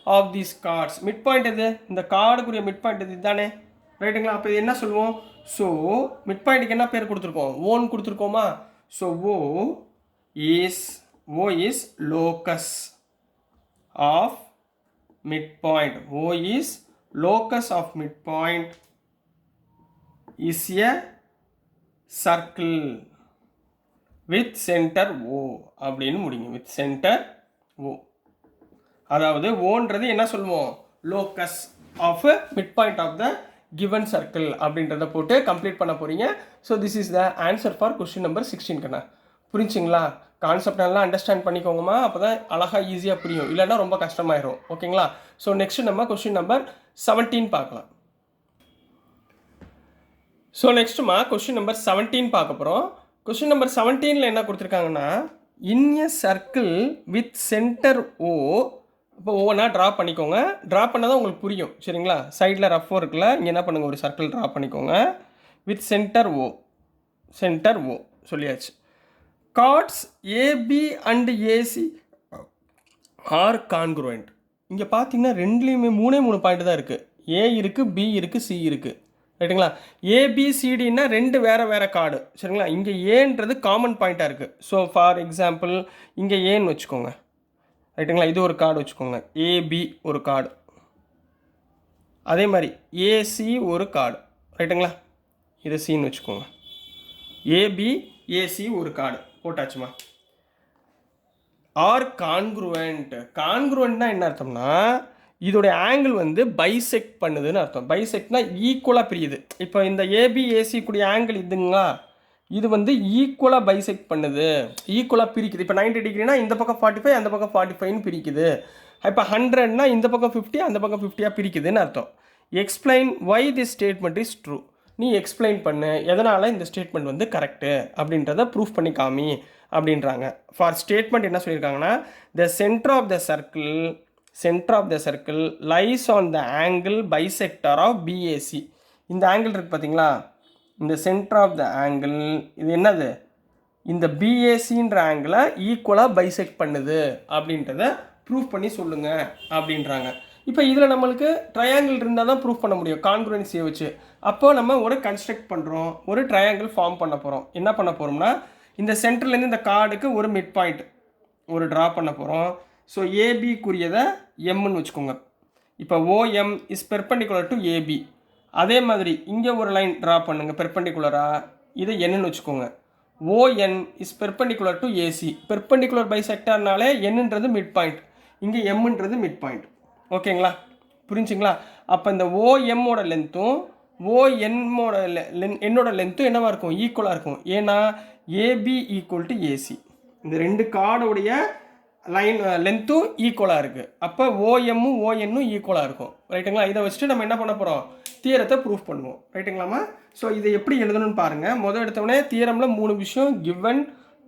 of these chords. Mid point எது, இந்த கார்டுக்குரிய மிட் பாயிண்ட் எது, இதுதானே, ரைட்டுங்களா? அப்போ இது என்ன சொல்லுவோம், ஸோ மிட் பாயிண்ட்டுக்கு என்ன பேர் கொடுத்துருக்கோம், ஓன்னு கொடுத்துருக்கோமா? So O is locus of midpoint. O is locus of midpoint is a circle with center O அப்படின்னு முடிங்க, with center O. அதாவது ஓன்றது என்ன சொல்லுவோம், locus of midpoint of the given circle அப்படின்றத போட்டு கம்ப்ளீட் பண்ண போகிறீங்க. So this is the answer for question number 16 கண்ணா. புரிஞ்சுங்களா? கான்செப்ட் நல்லா அண்டர்ஸ்டாண்ட் பண்ணிக்கோங்கம்மா, அப்போ தான் அழகாக ஈஸியாக புரியும், இல்லைன்னா ரொம்ப கஷ்டமாயிரும். ஓகேங்களா? ஸோ நெக்ஸ்ட் நம்ம கொஸ்டின் நம்பர் 17 பார்க்கலாம். ஸோ நெக்ஸ்ட்டுமா கொஸ்டின் நம்பர் 17 பார்க்க போகிறோம். கொஸ்டின் நம்பர் 17ல் என்ன கொடுத்துருக்காங்கன்னா, in a circle with centre O. இப்போ ஒவ்வொன்றா ட்ரா பண்ணிக்கோங்க, ட்ரா பண்ணால் தான் உங்களுக்கு புரியும், சரிங்களா? சைடில் ரஃப் இருக்குல்ல, இங்கே என்ன பண்ணுங்கள், ஒரு சர்க்கிள் ட்ரா பண்ணிக்கோங்க வித் சென்டர் O சொல்லியாச்சு. Chords AB and AC are congruent. இங்கே பார்த்தீங்கன்னா ரெண்டுலேயுமே 3 பாயிண்ட் தான் இருக்குது. A இருக்குது, B இருக்குது, C இருக்குது, ரைட்டுங்களா? ABCDன்னா ரெண்டு வேறு கார்டு, சரிங்களா? இங்கே ஏன்றது காமன் பாயிண்ட்டாக இருக்குது. ஸோ ஃபார் எக்ஸாம்பிள் இங்கே ஏன்னு வச்சுக்கோங்க, ரைட்டுங்களா? இது ஒரு கார்டு வச்சுக்கோங்க, AB ஒரு கார்டு, அதே மாதிரி AC ஒரு கார்டு, ரைட்டுங்களா? இது சின்னு வச்சுக்கோங்க, AB AC ஒரு கார்டு போட்டாச்சுமா. ஆர் கான்க்ருவெண்ட்னா என்ன அர்த்தம்னா, இதோடைய ஆங்கிள் வந்து பைசெக்ட் பண்ணுதுன்னு அர்த்தம். பைசெக்ட்னா ஈக்குவலாக பிரியுது. இப்போ இந்த ABAC கூடிய ஆங்கிள் இதுங்களா, இது வந்து ஈக்குவலாக பைசெக்ட் பண்ணுது, ஈக்குவலாக பிரிக்குது. இப்போ 90 டிகிரினா இந்த பக்கம் 45, அந்த பக்கம் 45ன்னு பிரிக்குது. இப்போ 100னா இந்த பக்கம் 50, அந்த பக்கம் 50 பிரிக்குதுன்னு அர்த்தம். Explain why this statement is true. நீ எக்ஸ்பிளைன் பண்ணு, எதனால் இந்த ஸ்டேட்மெண்ட் வந்து கரெக்டு அப்படின்றத ப்ரூஃப் பண்ணி காமி அப்படின்றாங்க. ஃபார் ஸ்டேட்மெண்ட் என்ன சொல்லியிருக்காங்கன்னா, the centre of the circle lies on the angle bisector of BAC. இந்த ஆங்கிள் இருக்குது பார்த்தீங்களா, இந்த சென்டர் ஆஃப் த ஆங்கிள் இது என்னது, இந்த BACன்ற ஆங்கிளை ஈக்குவலாக பைசெக்ட் பண்ணுது அப்படின்றத ப்ரூஃப் பண்ணி சொல்லுங்கள் அப்படின்றாங்க. இப்போ இதில் நம்மளுக்கு ட்ரையாங்கிள் இருந்தால் தான் ப்ரூஃப் பண்ண முடியும் கான்க்ருவன்சியை வச்சு. அப்போது நம்ம ஒரு கன்ஸ்ட்ரக்ட் பண்ணுறோம், ஒரு ட்ரையாங்கிள் ஃபார்ம் பண்ண போகிறோம். என்ன பண்ண போகிறோம்னா, இந்த சென்டர்லேருந்து இந்த கார்டுக்கு ஒரு மிட் பாயிண்ட் ஒரு ட்ரா பண்ண போகிறோம். ஸோ ஏபிக்குரியதை எம்னு வச்சுக்கோங்க. இப்போ OM is perpendicular to AB. அதே மாதிரி இங்கே ஒரு லைன் ட்ரா பண்ணுங்கள் பெர்பெண்டிகுலராக, இதை என்னன்னு வச்சுக்கோங்க. ON is perpendicular to AC. Perpendicular பைசெக்டர்னாலே என்னன்றது மிட் பாயிண்ட், இங்கே எம்ன்றது மிட் பாயிண்ட். ஓகேங்களா? புரிஞ்சுங்களா? அப்போ இந்த OMோட லென்த்தும் என்னோட லென்த்தும் என்னவாக இருக்கும், ஈக்குவலாக இருக்கும். ஏன்னா AB ஈக்குவல் டு AC. இந்த ரெண்டு கார்டோடைய லைன் லென்த்தும் ஈக்குவலாக இருக்குது. அப்போ OMமும் ONனும் ஈக்குவலாக இருக்கும், ரைட்டுங்களா? இதை வச்சுட்டு நம்ம என்ன பண்ண போகிறோம், தியரத்தை ப்ரூஃப் பண்ணுவோம். ரைட்டுங்களாமா? ஸோ இதை எப்படி எழுதணும்னு பாருங்கள். எடுத்தவொடனே தியரமில் 3 விஷயம்: கிவன்,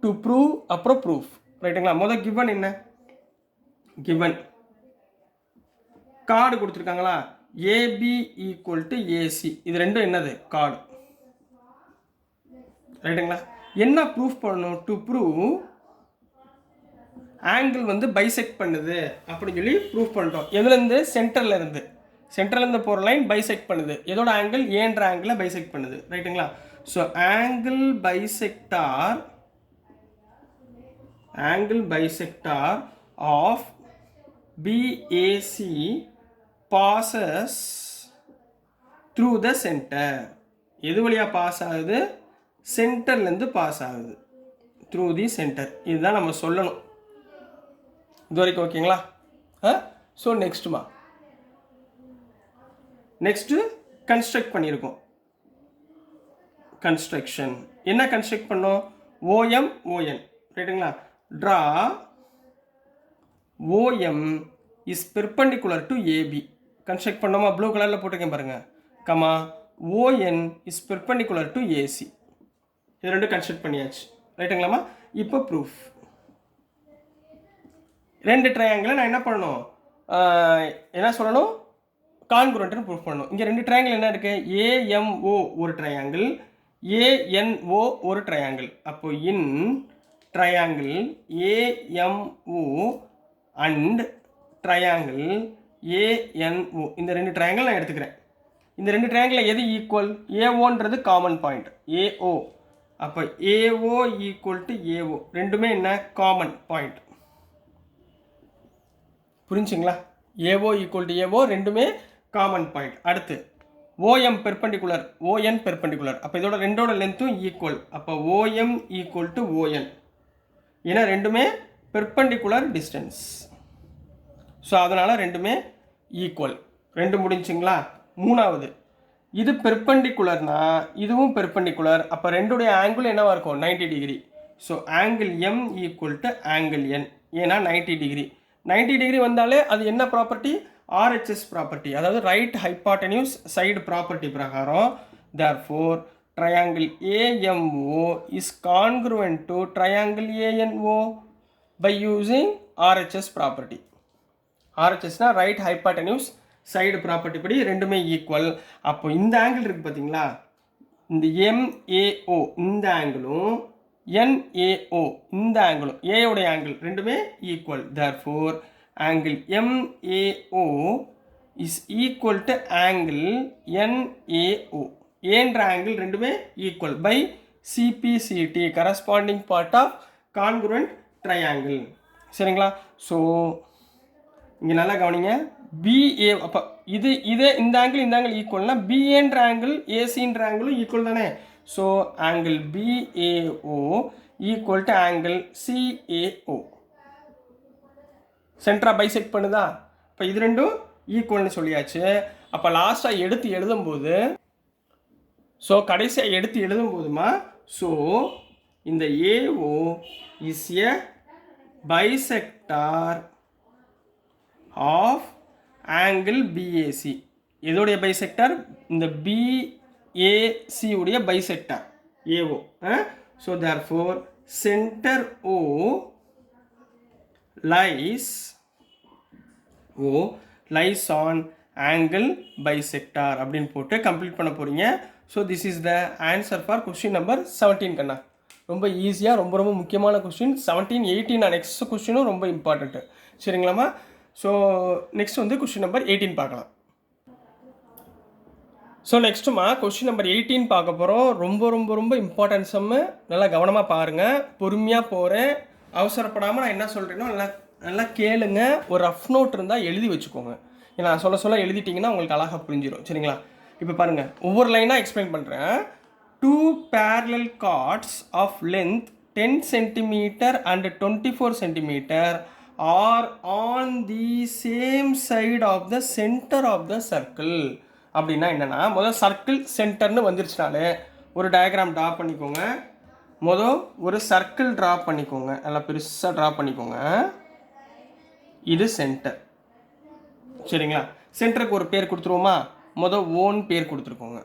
டு ப்ரூவ், அப்புறம் ப்ரூஃப். ரைட்டுங்களா? கிவன் என்ன? கிவன் கார்டு கொடுத்துருக்காங்களா? AB equal to AC. இது ரெண்டும் என்னது? கார்டு. ரைட்டுங்களா? என்ன ப்ரூஃப் பண்ணணும்? டு ப்ரூவ் ஆங்கிள் பைசெக்ட் பண்ணுது அப்படின்னு சொல்லி ப்ரூஃப் பண்ணிட்டோம். எதுலேருந்து? சென்டர்லேருந்து போகிற லைன் பைசெக்ட் பண்ணுது. எதோட ஆங்கிள்? ஏன்ற ஆங்கிளை பைசெக்ட் பண்ணுது. ரைட்டுங்களா? So angle bisector of BAC passes through the center. எது வழியாக பாஸ் ஆகுது? சென்டர்லேருந்து பாஸ் ஆகுது. Through the centre. இதுதான் நம்ம சொல்லணும். இது வரைக்கும் ஓகேங்களா? ஸோ நெக்ஸ்ட்டு கன்ஸ்ட்ரக்ட் பண்ணியிருக்கோம். கன்ஸ்ட்ரக்ஷன் என்ன கன்ஸ்ட்ரக்ட் பண்ணோம்? OM ON. ரைட்டுங்களா? Draw OM is perpendicular to AB. Construct பண்ணோமா? ப்ளூ கலரில் போட்டிருக்கேன் பாருங்கள். Comma ON is perpendicular to AC. இது ரெண்டும் கன்ஸ்ட்ரக்ட் பண்ணியாச்சு. ரைட்டுங்களாமா? இப்போ ப்ரூஃப். 2 ட்ரையாங்கிளை நான் என்ன பண்ணணும்? என்ன சொல்லணும்? கான்குரண்ட்னு ப்ரூஃப் பண்ணணும். இங்கே 2 ட்ரையாங்கிள் என்ன இருக்குது? ஏஎம்ஓ ஒரு ட்ரையாங்கிள், ஏஎன்ஓ ஒரு ட்ரையாங்கிள். அப்போ in triangle AMO and triangle ANO, இந்த 2 ட்ரையாங்கிள் நான் எடுத்துக்கிறேன். இந்த 2 ட்ரையாங்கிள் எது ஈக்குவல்? ஏஓன்றது காமன் பாயிண்ட், ஏஓ. அப்போ ஏஓ ஈக்குவல் டு ஏஓ, ரெண்டுமே என்ன? Common point. புரிஞ்சுங்களா? ஏஓ ஈக்குவல் டு ஏஓ, ரெண்டுமே காமன் பாயிண்ட். அடுத்து ஓஎம் பெர்பெண்டிகுலர், ஓஎன் பெர்பெண்டிகுலர். அப்போ இதோட ரெண்டோட லென்த்தும் ஈக்குவல். அப்போ ஓஎம் ஈக்குவல் டு ஓஎன், ஏன்னா ரெண்டுமே பெர்பெண்டிகுலர் டிஸ்டன்ஸ். ஸோ அதனால் ரெண்டுமே ஈக்குவல். 2 முடிஞ்சுங்களா? 3வது, இது பெர்பெண்டிகுலர்னா இதுவும் பெர்பெண்டிகுலர். அப்போ ரெண்டுடைய ஆங்கிள் என்னவாக இருக்கும்? 90 degree. So angle M equal to angle N, ஏன்னா 90 டிகிரி. 90 டிகிரி வந்தாலே அது என்ன ப்ராப்பர்ட்டி? ஆர்ஹெச்எஸ் ப்ராப்பர்ட்டி, அதாவது ரைட் ஹைபாட்டனியூஸ் சைடு ப்ராப்பர்ட்டி பிரகாரம். Therefore triangle AMO is congruent to triangle ANO by using RHS property. ஆர்ஹெச்எஸ்னா ரைட் ஹைபாட்டனியூஸ் சைடு ப்ராப்பர்ட்டி படி ரெண்டுமே equal. அப்போ இந்த ஆங்கிள் இருக்குது பார்த்தீங்களா? இந்த எம்ஏஓ இந்த ஆங்கிளும் என்ஏஓ இந்த ஆங்கிளும், ஏயோடைய ஆங்கிள் ரெண்டுமே equal. Therefore angle MAO is equal to angle NAO. ஏன்ற ஆங்கிள் ரெண்டுமே equal by CPCT, corresponding part of congruent triangle. சரிங்களா? ஸோ இங்கே நல்லா கவனிங்க. பிஏ, அப்போ இது இந்த ஆங்கிள் ஈக்குவல்னா பிஏன்ற ஆங்கிள் ஏசின்ற ஆங்கிளும் ஈக்குவல் தானே. So angle BAO equal to angle CAO. சென்டரா பைசெக்ட் பண்ணுதா? இப்போ இது ரெண்டும் ஈக்குவல்னு சொல்லியாச்சு. அப்போ லாஸ்ட்டாக எடுத்து எழுதும்போது, ஸோ கடைசியாக எடுத்து எழுதும்போதுமா, ஸோ இந்த AO is a bisector of angle BAC. எதோடைய பைசெக்டார்? இந்த பிஏசி உடைய bisector AO. So therefore centre O lies on angle bisector அப்படின்னு போட்டு கம்ப்ளீட் பண்ண போகிறீங்க. So this is the answer for question number 17 கண்ணா. ரொம்ப ஈஸியாக, ரொம்ப முக்கியமான கொஸ்டின். 17, 18 நெக்ஸ்ட் கொஸ்டினும் ரொம்ப இம்பார்ட்டண்ட்டு. சரிங்களாம்மா? ஸோ நெக்ஸ்ட் கொஸ்டின் நம்பர் 18 பார்க்கலாம். ஸோ நெக்ஸ்ட்டுமா கொஸ்டின் நம்பர் 18 பார்க்க போகிறோம். ரொம்ப இம்பார்ட்டன்ட் சம்மு. நல்லா கவனமாக பாருங்கள். பொறுமையாக போகிறேன், அவசரப்படாமல். நான் என்ன சொல்கிறேனோ நல்லா கேளுங்க. ஒரு ரஃப் நோட் இருந்தால் எழுதி வச்சுக்கோங்க. ஏன்னா சொல்ல எழுதிட்டிங்கன்னா உங்களுக்கு அழகாக புரிஞ்சிடும். சரிங்களா? இப்போ பாருங்கள், ஒவ்வொரு லைனாக எக்ஸ்பிளைன் பண்ணுறேன். 2 parallel chords of length 10 cm and 24 cm are on the same side of the center of the circle. அப்படின்னா என்னென்னா, முதல் சர்க்கிள் சென்டர்னு வந்துருச்சுனாலே ஒரு டயக்ராம் ட்ரா பண்ணிக்கோங்க. ஒரு சர்க்கிள் ட்ரா பண்ணிக்கோங்க, நல்லா பெருசாக ட்ரா பண்ணிக்கோங்க. இது சென்டர். சரிங்களா? சென்டருக்கு ஒரு பேர் கொடுத்துருவோமா? ஓன்னு பேர் கொடுத்துருக்கோங்க.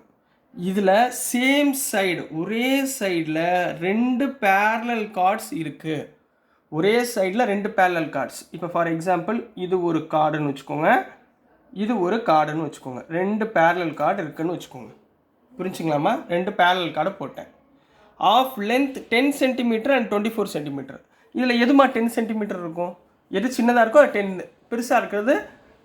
இதில் சேம் சைடு ஒரே சைடில் 2 parallel கார்ட்ஸ் இருக்குது. ஒரே சைடில் 2 parallel கார்ட்ஸ். இப்போ ஃபார் எக்ஸாம்பிள் இது ஒரு கார்டுன்னு வச்சுக்கோங்க, இது ஒரு கார்டுன்னு வச்சுக்கோங்க. 2 parallel கார்டு இருக்குதுன்னு வச்சுக்கோங்க. புரிஞ்சுங்களாமா? 2 parallel கார்டை போட்டேன். Of length 10 centimetre and 24 centimetre. இதில் எதுமா 10 சென்டிமீட்டர் இருக்கும்? எது சின்னதாக இருக்கோ 10, பெருசாக இருக்கிறது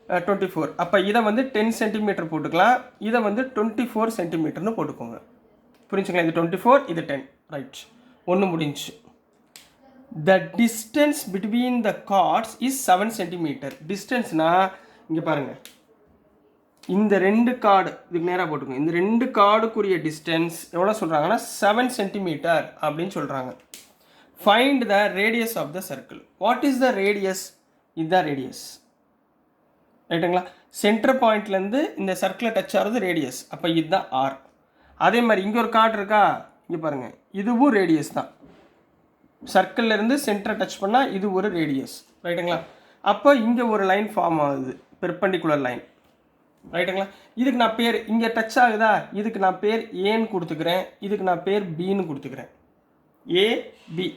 24. அப்போ இதை வந்து 10 சென்டிமீட்டர் போட்டுக்கலாம், இதை வந்து 24 சென்டிமீட்டர்னு போட்டுக்கோங்க. புரிஞ்சுங்களா? இது 24, இது 10. ரைட், ஒன்று முடிஞ்சு. The distance between the chords is 7 centimetre. டிஸ்டன்ஸ்னால் இங்கே பாருங்கள், இந்த 2 கார்டு இதுக்கு நேராக போட்டுக்கோங்க. இந்த 2 கார்டுக்குரிய டிஸ்டன்ஸ் எவ்வளோ சொல்கிறாங்கன்னா 7 சென்டிமீட்டர் அப்படின்னு சொல்கிறாங்க. Find the radius of the circle. What is the radius? இதுதான் ரேடியஸ், ரைட்டுங்களா? சென்டர் பாயிண்ட்லேருந்து இந்த சர்க்கிளை டச் ஆகிறது ரேடியஸ். அப்போ இதுதான் ஆர். அதே மாதிரி இங்கே ஒரு கார்டு இருக்கா, இங்கே பாருங்கள், இதுவும் ரேடியஸ் தான். சர்க்கிள்லேருந்து சென்டரை டச் பண்ணால் இது ஒரு ரேடியஸ், ரைட்டுங்களா? அப்போ இங்கே ஒரு லைன் ஃபார்ம் ஆகுது, பெர்பெண்டிகுலர் லைன், ரைட்டுங்களா? இதுக்கு நான் பேர் இங்கே டச் ஆகுதா, இதுக்கு நான் பேர் ஏன்னு கொடுத்துக்கிறேன், இதுக்கு நான் பேர் பின்னு கொடுத்துக்கிறேன். ஏ பி.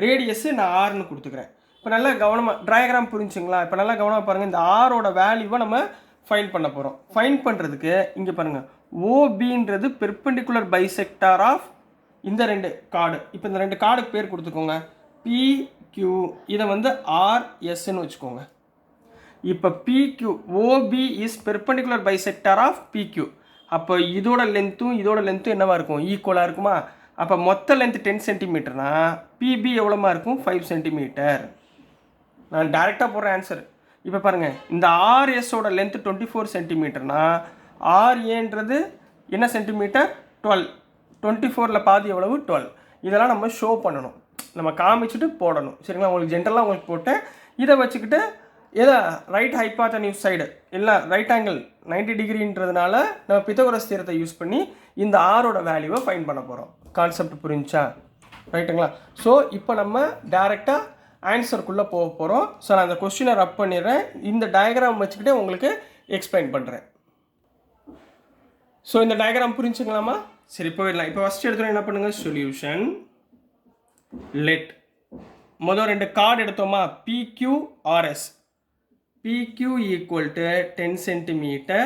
ரேடியஸு நான் ஆர்னு கொடுத்துக்கிறேன். இப்போ நல்லா கவனமாக டயக்ராம் புரிஞ்சுங்களா? இப்போ நல்லா கவனமாக பாருங்கள். இந்த ஆரோட வேல்யூவை நம்ம ஃபைண்ட் பண்ண போகிறோம். ஃபைண்ட் பண்ணுறதுக்கு இங்கே பாருங்கள், ஓபின்றது பெர்பெண்டிகுலர் பைசெக்டார் ஆஃப் இந்த 2 கார்டு. இப்போ இந்த 2 கார்டுக்கு பேர் கொடுத்துக்கோங்க, பிக்யூ. இதை வந்து ஆர்எஸ்ன்னு வச்சுக்கோங்க. இப்போ PQ, OB is perpendicular bisector of PQ. அப்போ இதோட லென்த்தும் இதோட லென்த்தும் என்னவா இருக்கும்? ஈக்குவலாக இருக்குமா? அப்போ மொத்த லென்த் 10 சென்டிமீட்டர்னா பிபி எவ்வளோமா இருக்கும்? 5 சென்டிமீட்டர். நான் டைரெக்டாக போடுற ஆன்சர். இப்போ பாருங்கள், இந்த ஆர்எஸோட லென்த் 24 சென்டிமீட்டர்னா ஆர்ஏன்றது என்ன சென்டிமீட்டர்? 12. 24ல் பாதி எவ்வளவு? 12. இதெல்லாம் நம்ம ஷோ பண்ணணும், நம்ம காமிச்சிட்டு போடணும், சரிங்களா? உங்களுக்கு ஜென்ரலாக உங்களுக்கு போட்டேன். இதை வச்சுக்கிட்டு எதா ரைட் ஹைபாட்டன்யூஸ் சைடு எல்லாம் ரைட் ஆங்கிள் 90 டிகிரின்றதுனால நம்ம பித்தகோரஸ் தியரத்தை யூஸ் பண்ணி இந்த ஆரோட வேல்யூவை ஃபைண்ட் பண்ண போகிறோம். கான்செப்ட் புரிஞ்சா? ரைட்டுங்களா? ஸோ இப்போ நம்ம டேரெக்டாக ஆன்சருக்குள்ளே போக போகிறோம். ஸோ நான் அந்த கொஸ்டினை ரப் பண்ணிடுறேன், இந்த டயக்ராம் வச்சுக்கிட்டே உங்களுக்கு எக்ஸ்பிளைன் பண்ணுறேன். ஸோ இந்த டயக்ராம் புரிஞ்சுங்களாமா? சரி, போயிடலாம். இப்போ ஃபஸ்ட்டு எடுத்தோம் என்ன பண்ணுங்கள், சொல்யூஷன். லெட் மொதல் 2 கார்டு எடுத்தோமா, PQRS. PQ equal to 10 centimeter,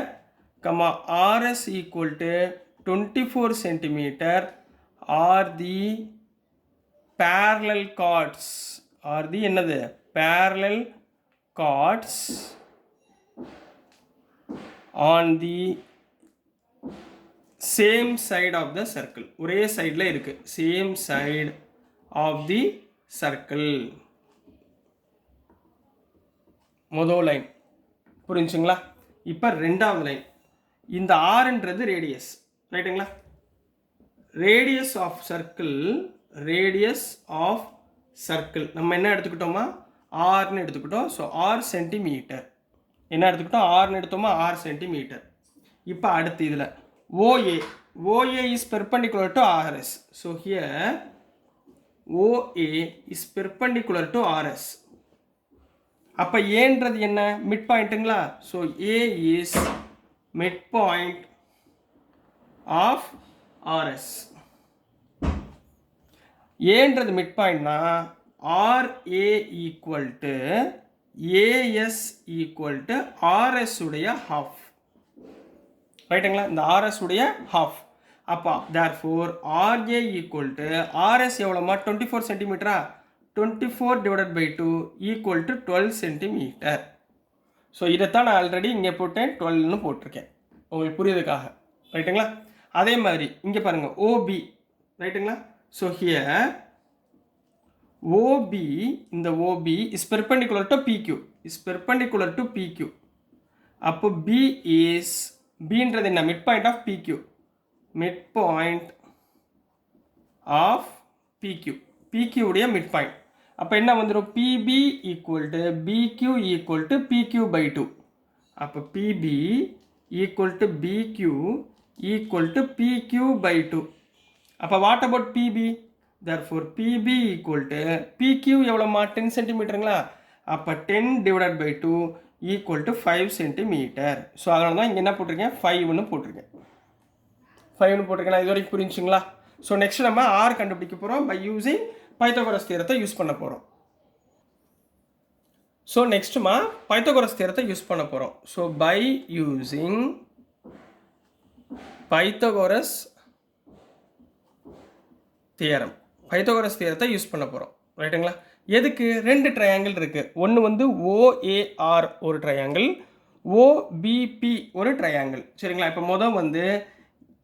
RS equal to 24 centimeter are the parallel chords. Are the என்னது? Parallel chords on the same side of the circle. ஒரே சைடில் இருக்கு, same side of the circle. முதல் line புரிஞ்சுங்களா? இப்போ ரெண்டாவது line, இந்த ஆர்ன்றது ரேடியஸ், ரைட்டுங்களா? Radius of circle, radius of circle நம்ம என்ன எடுத்துக்கிட்டோமா, ஆர்னு எடுத்துக்கிட்டோம். So R centimetre. என்ன எடுத்துக்கிட்டோம்? ஆர்னு எடுத்தோமா, ஆர் சென்டிமீட்டர். இப்போ அடுத்து இதில் OA, OA is perpendicular to RS. So here OA is perpendicular to RS. அப்போ ஏன்றது என்ன? மிட் பாயிண்ட்டுங்களா? So A is mid point of RS. ஏன்றது மிட் பாயிண்ட்னா RA equal to AS equal to RS உடைய ஹாஃப், ரைட்டுங்களா? இந்த ஆர்எஸ் உடைய ஹாஃப். அப்போ therefore RA equal to RS எவ்வளோமா? 24 சென்டிமீட்டரா? 24 divided by 2 equal to 12 centimetre. So இதைத்தான் நான் ஆல்ரெடி இங்கே போட்டேன், 12ன்னு போட்டிருக்கேன் உங்களுக்கு புரியுதுக்காக, ரைட்டுங்களா? அதே மாதிரி இங்கே பாருங்கள், ஓபி, ரைட்டுங்களா? ஸோ ஹியர் ஓபி, இந்த OB is perpendicular to PQ, is perpendicular to PQ. அப்போ பி இஸ், பின்றது என்ன? Mid point of PQ, mid point of PQ, PQ உடைய மிட் பாயிண்ட். அப்போ என்ன வந்துடும்? PB equal to PQ equal to PQ by 2. அப்போ PB equal to PQ equal to PQ by 2. அப்போ what about PB? Therefore PB equal to PQ எவ்வளோமா? 10 சென்டிமீட்டருங்களா? அப்போ 10 divided by 2 equal to 5 centimetre. So அதனால தான் இங்கே என்ன போட்டிருக்கேன், 5ன்னு போட்டிருக்கேன். 5ன்னு போட்டிருக்கேன். இது வரைக்கும் புரிஞ்சுங்களா? ஸோ நெக்ஸ்ட் நம்ம ஆர் கண்டுபிடிக்க போகிறோம் பை யூஸிங் பைத்தகோரஸ் தியரத்தை யூஸ் பண்ண போகிறோம். ஸோ நெக்ஸ்ட்டுமா பைத்தகோரஸ் தியரத்தை யூஸ் பண்ண போகிறோம். So by using Pythagoras theorem, Pythagoras தியரத்தை யூஸ் பண்ண போகிறோம். ரைட்டுங்களா? எதுக்கு? 2 ட்ரையாங்கிள் இருக்குது. ஒன்று வந்து OAR ஒரு ட்ரையாங்கிள், OBP ஒரு ட்ரையாங்கிள். சரிங்களா? இப்போ மொதல் வந்து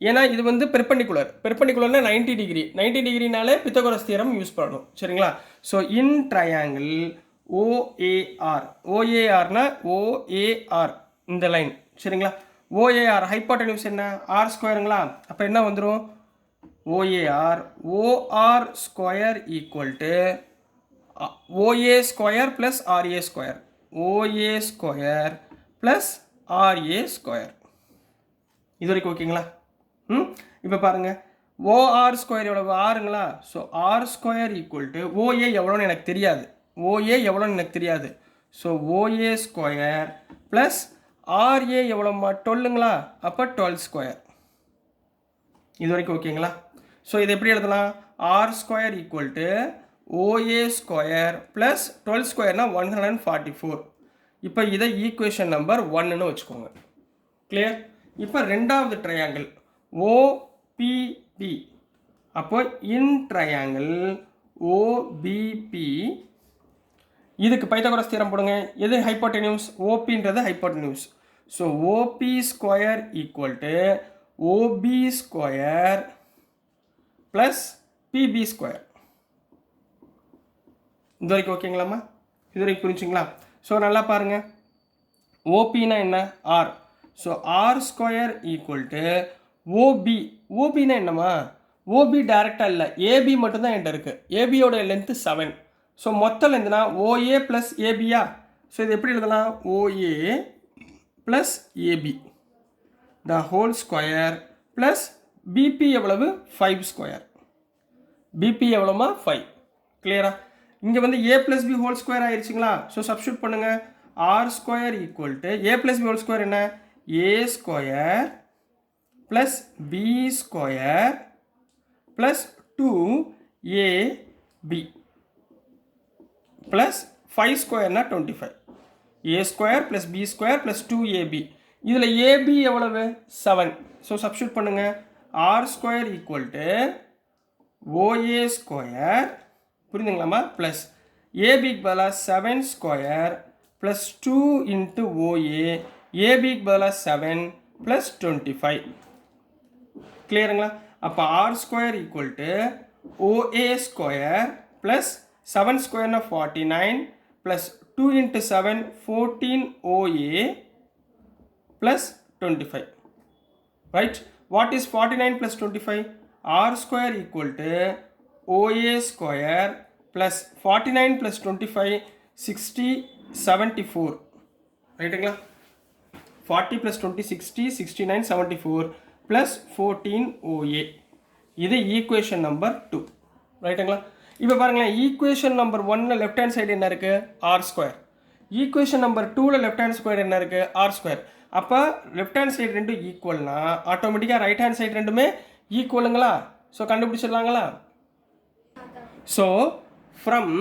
ஏன்னா இது வந்து பெர்பெண்டிகுலர்னா 90 டிகிரி, 90 டிகிரினாலே பித்தகோரஸ் தியரம் யூஸ் பண்ணணும். சரிங்களா? ஸோ இன் ட்ரையாங்கிள் OARனா OAR இந்த லைன். சரிங்களா? OAR ஹைப்போட்டென்யூஸ் என்ன, ஆர் ஸ்கொயருங்களா? அப்போ என்ன வந்துடும், OR square equal to OA square plus RA square, OA square plus RA square. இது வரைக்கும் ஓகேங்களா? இப்போ பாருங்கள், OR ஸ்கொயர் எவ்வளவு, ஆறுங்களா? So R square equal to OA எவ்வளோன்னு எனக்கு தெரியாது, OA எவ்வளோன்னு எனக்கு தெரியாது. So OA square plus RA எவ்வளோம்மா, 12ங்களா? அப்போ 12 ஸ்கொயர். இது வரைக்கும் ஓகேங்களா? ஸோ இது எப்படி எழுதலாம், R square equal to OA square plus 12 ஸ்கொயர்னா 144. இப்போ இதை ஈக்குவேஷன் நம்பர் 1ன்னு வச்சுக்கோங்க. கிளியர்? இப்போ ரெண்டாவது ட்ரையாங்கிள் OPP, அப்போ இன் ட்ரையாங்கிள் OBP இதுக்கு பைத்தகோரஸ் தியரம் போடுங்க. எது ஹைப்போட்டென்யூஸ், OPன்றது hypotenuse. So OP square equal to OB square plus PB square. இது வரைக்கும் ஓகேங்களாம்மா? இது வரைக்கும் புரிஞ்சுங்களா? ஸோ நல்லா பாருங்கள், ஓபினா என்ன, R. So R square equal to ஓபினா என்னம்மா, ஓபி டேரெக்டாக இல்லை, ஏபி மட்டும்தான் என்கிட்ட இருக்குது. ஏபியோட லென்த்து 7. ஸோ மொத்த லென்த்னா OA ப்ளஸ் ஏபியா. ஸோ இது எப்படி எழுதலாம், OA plus AB the whole square plus PB எவ்வளவு, 5 ஸ்கொயர். பிபி எவ்வளோமா, 5. கிளியரா? இங்கே வந்து A plus B whole square ஆயிடுச்சுங்களா? ஸோ சப்ஸ்டியூட் பண்ணுங்கள். R square equal to A plus B whole square என்ன, A square plus B square plus 2AB plus 5 ஸ்கொயர்னா 25. A square plus B square plus 2AB. இதில் AB எவ்வளவு, 7. So substitute பண்ணுங்கள். R square equal to OA square, புரியுதுங்களாம்மா, plus ஏபிக்கு பதிலாக 7 square plus 2 into OA, ஏபிக்கு பதிலாக 7 ப்ளஸ் 25. கிளியருங்களா? அப்போ R square equal to OA square plus 7 ஸ்கொயர்னா 49 plus 2 into 7 14 OA plus 25. Right? What is 49 plus 25? R square equal to OA square plus 49 plus 25 60 74. ரைட்டுங்களா? 40 plus 20 60 69 74 plus 14 OA. இது equation number 2. ரைட்டுங்களா? இப்போ பாருங்களேன், ஈக்குவேஷன் நம்பர் 1ல் left hand side என்ன இருக்குது, R square. Equation number 2ல் லெஃப்ட் ஹேண்ட் ஸ்கொயர் என்ன இருக்குது, ஆர் ஸ்கொயர். அப்போ லெஃப்ட் ஹேண்ட் சைடு ரெண்டும் ஈக்குவல்னா ஆட்டோமேட்டிக்காக ரைட் ஹேண்ட் சைடு ரெண்டுமே ஈக்குவலுங்களா? ஸோ கண்டுபிடிச்சிடலாங்களா? So from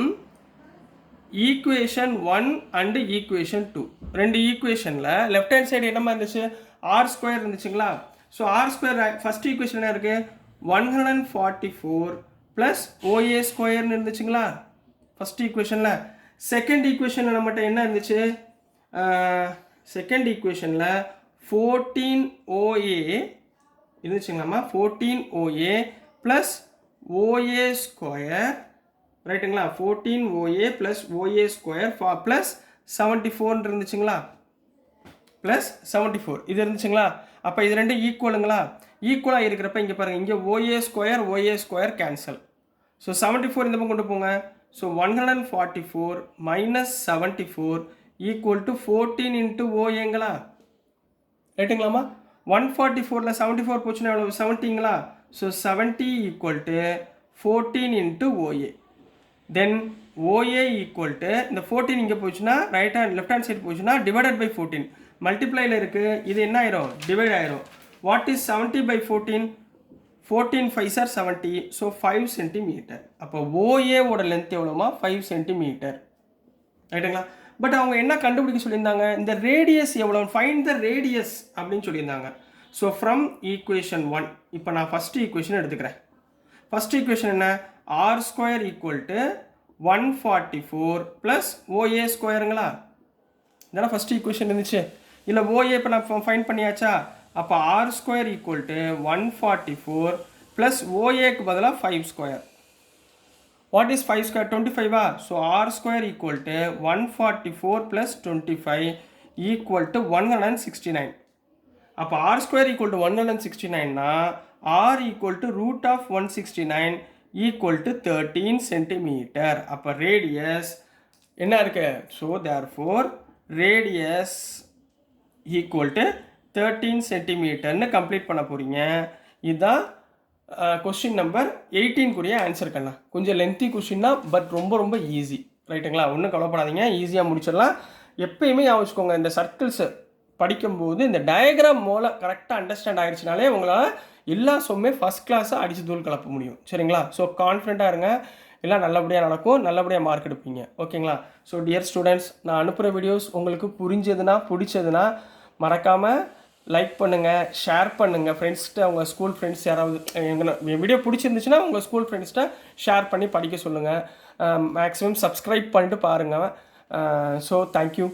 equation 1 and equation 2, ரெண்டு ஈக்குவேஷனில் லெஃப்ட் ஹேண்ட் சைடு என்னமா இருந்துச்சு, ஆர் ஸ்கொயர் இருந்துச்சுங்களா? So R square first equation என்ன இருக்குது, 144 ப்ளஸ் OA ஸ்கொயர்னு இருந்துச்சுங்களா ஃபஸ்ட் ஈக்குவேஷனில். செகண்ட் ஈக்குவேஷனில் நம்மகிட்ட என்ன இருந்துச்சு, செகண்ட் ஈக்குவேஷனில் 14 OA இருந்துச்சுங்களாம்மா, 14 OA ப்ளஸ் OA ஸ்கொயர். ரைட்டுங்களா? 14 OA plus OA square plus 74 இருந்துச்சுங்களா, ப்ளஸ் 74 இது இருந்துச்சுங்களா? அப்போ இது ரெண்டு ஈக்குவலுங்களா? ஈக்குவலாக இருக்கிறப்ப இங்கே பாருங்கள், இங்கே OA ஸ்கொயர் கேன்சல். ஸோ 74 இந்த பக்கம் கொண்டு போங்க. So 144 minus 74 equal to 14 into OAங்களா? ரைட்டுங்களாம்மா? 144ல் 74 போச்சுன்னா எவ்வளோ, 70ங்களா? So 70 equal to 14 into OA. Then OA equal to இந்த 14 இங்கே போச்சுன்னா right hand left hand side போச்சுன்னா டிவைடட் பை 14 மல்டிப்ளைல இருக்குது, இது என்ன ஆயிரும் டிவைட் ஆயிரும். What is 70 by 14? 14 5s are 70, so 5 centimetre. அப்போ ஓஏவோட லென்த் எவ்வளோமா 5 சென்டிமீட்டர் ரைட்டுங்களா. பட் அவங்க என்ன கண்டுபிடிக்க சொல்லியிருந்தாங்க, இந்த ரேடியஸ் எவ்வளோ, ஃபைண்ட் த ரேடியஸ் அப்படின்னு சொல்லியிருந்தாங்க. ஸோ ஃப்ரம் ஈக்குவேஷன் 1 இப்போ நான் ஃபஸ்ட்டு ஈக்குவேஷன் எடுத்துக்கிறேன். ஃபஸ்ட் ஈக்குவேஷன் என்ன, R square equal to 144 plus OA ஸ்கொயருங்களா, இதெல்லாம் ஃபஸ்ட் ஈக்குவேஷன் இருந்துச்சு. இல்லை ஓஏ இப்போ நான் ஃபைண்ட் பண்ணியாச்சா, அப்போ R square equal to 144 plus ஓஏக்கு பதிலாக 5 square. What is 5 square 25? So R square equal to 144 plus 25 equal to 169. அப்போ ஆர் ஸ்கொயர் ஈக்குவல் டு 169னா R equal to root of 169 equal to 13 centimetre. அப்போ radius என்ன இருக்கு, so therefore radius equal to 13 சென்டிமீட்டர்னு complete பண்ண போகிறீங்க. இதுதான் question number 18 answer பண்ணலாம். கொஞ்சம் லென்த்தி கொஸ்டின் தான், பட் ரொம்ப ரொம்ப ஈஸி ரைட்டுங்களா. ஒன்றும் கவலைப்படாதீங்க, ஈஸியாக முடிச்சிடலாம். எப்பயுமே யோசிச்சுக்கோங்க, இந்த சர்க்கிள்ஸு படிக்கும்போது இந்த டயக்ராம் மூலம் கரெக்டாக அண்டர்ஸ்டாண்ட் ஆகிடுச்சினாலே உங்களால் எல்லா சும்மே ஃபஸ்ட் கிளாஸாக அடித்து தூள் கலப்ப முடியும் சரிங்களா. ஸோ கான்ஃபிடென்ட்டாக இருங்க, எல்லாம் நல்லபடியாக நடக்கும், நல்லபடியாக மார்க் எடுப்பீங்க ஓகேங்களா. ஸோ டியர் ஸ்டூடெண்ட்ஸ், நான் அனுப்புகிற வீடியோஸ் உங்களுக்கு புரிஞ்சதுன்னா பிடிச்சதுன்னா மறக்காமல் லைக் பண்ணுங்கள், ஷேர் பண்ணுங்கள் ஃப்ரெண்ட்ஸ்கிட்ட. உங்கள் ஸ்கூல் ஃப்ரெண்ட்ஸ் யாராவது எங்கள் வீடியோ பிடிச்சிருந்துச்சுன்னா உங்கள் ஸ்கூல் ஃப்ரெண்ட்ஸ்கிட்ட ஷேர் பண்ணி படிக்க சொல்லுங்கள். மேக்ஸிமம் சப்ஸ்கிரைப் பண்ணிட்டு பாருங்கள். So thank you.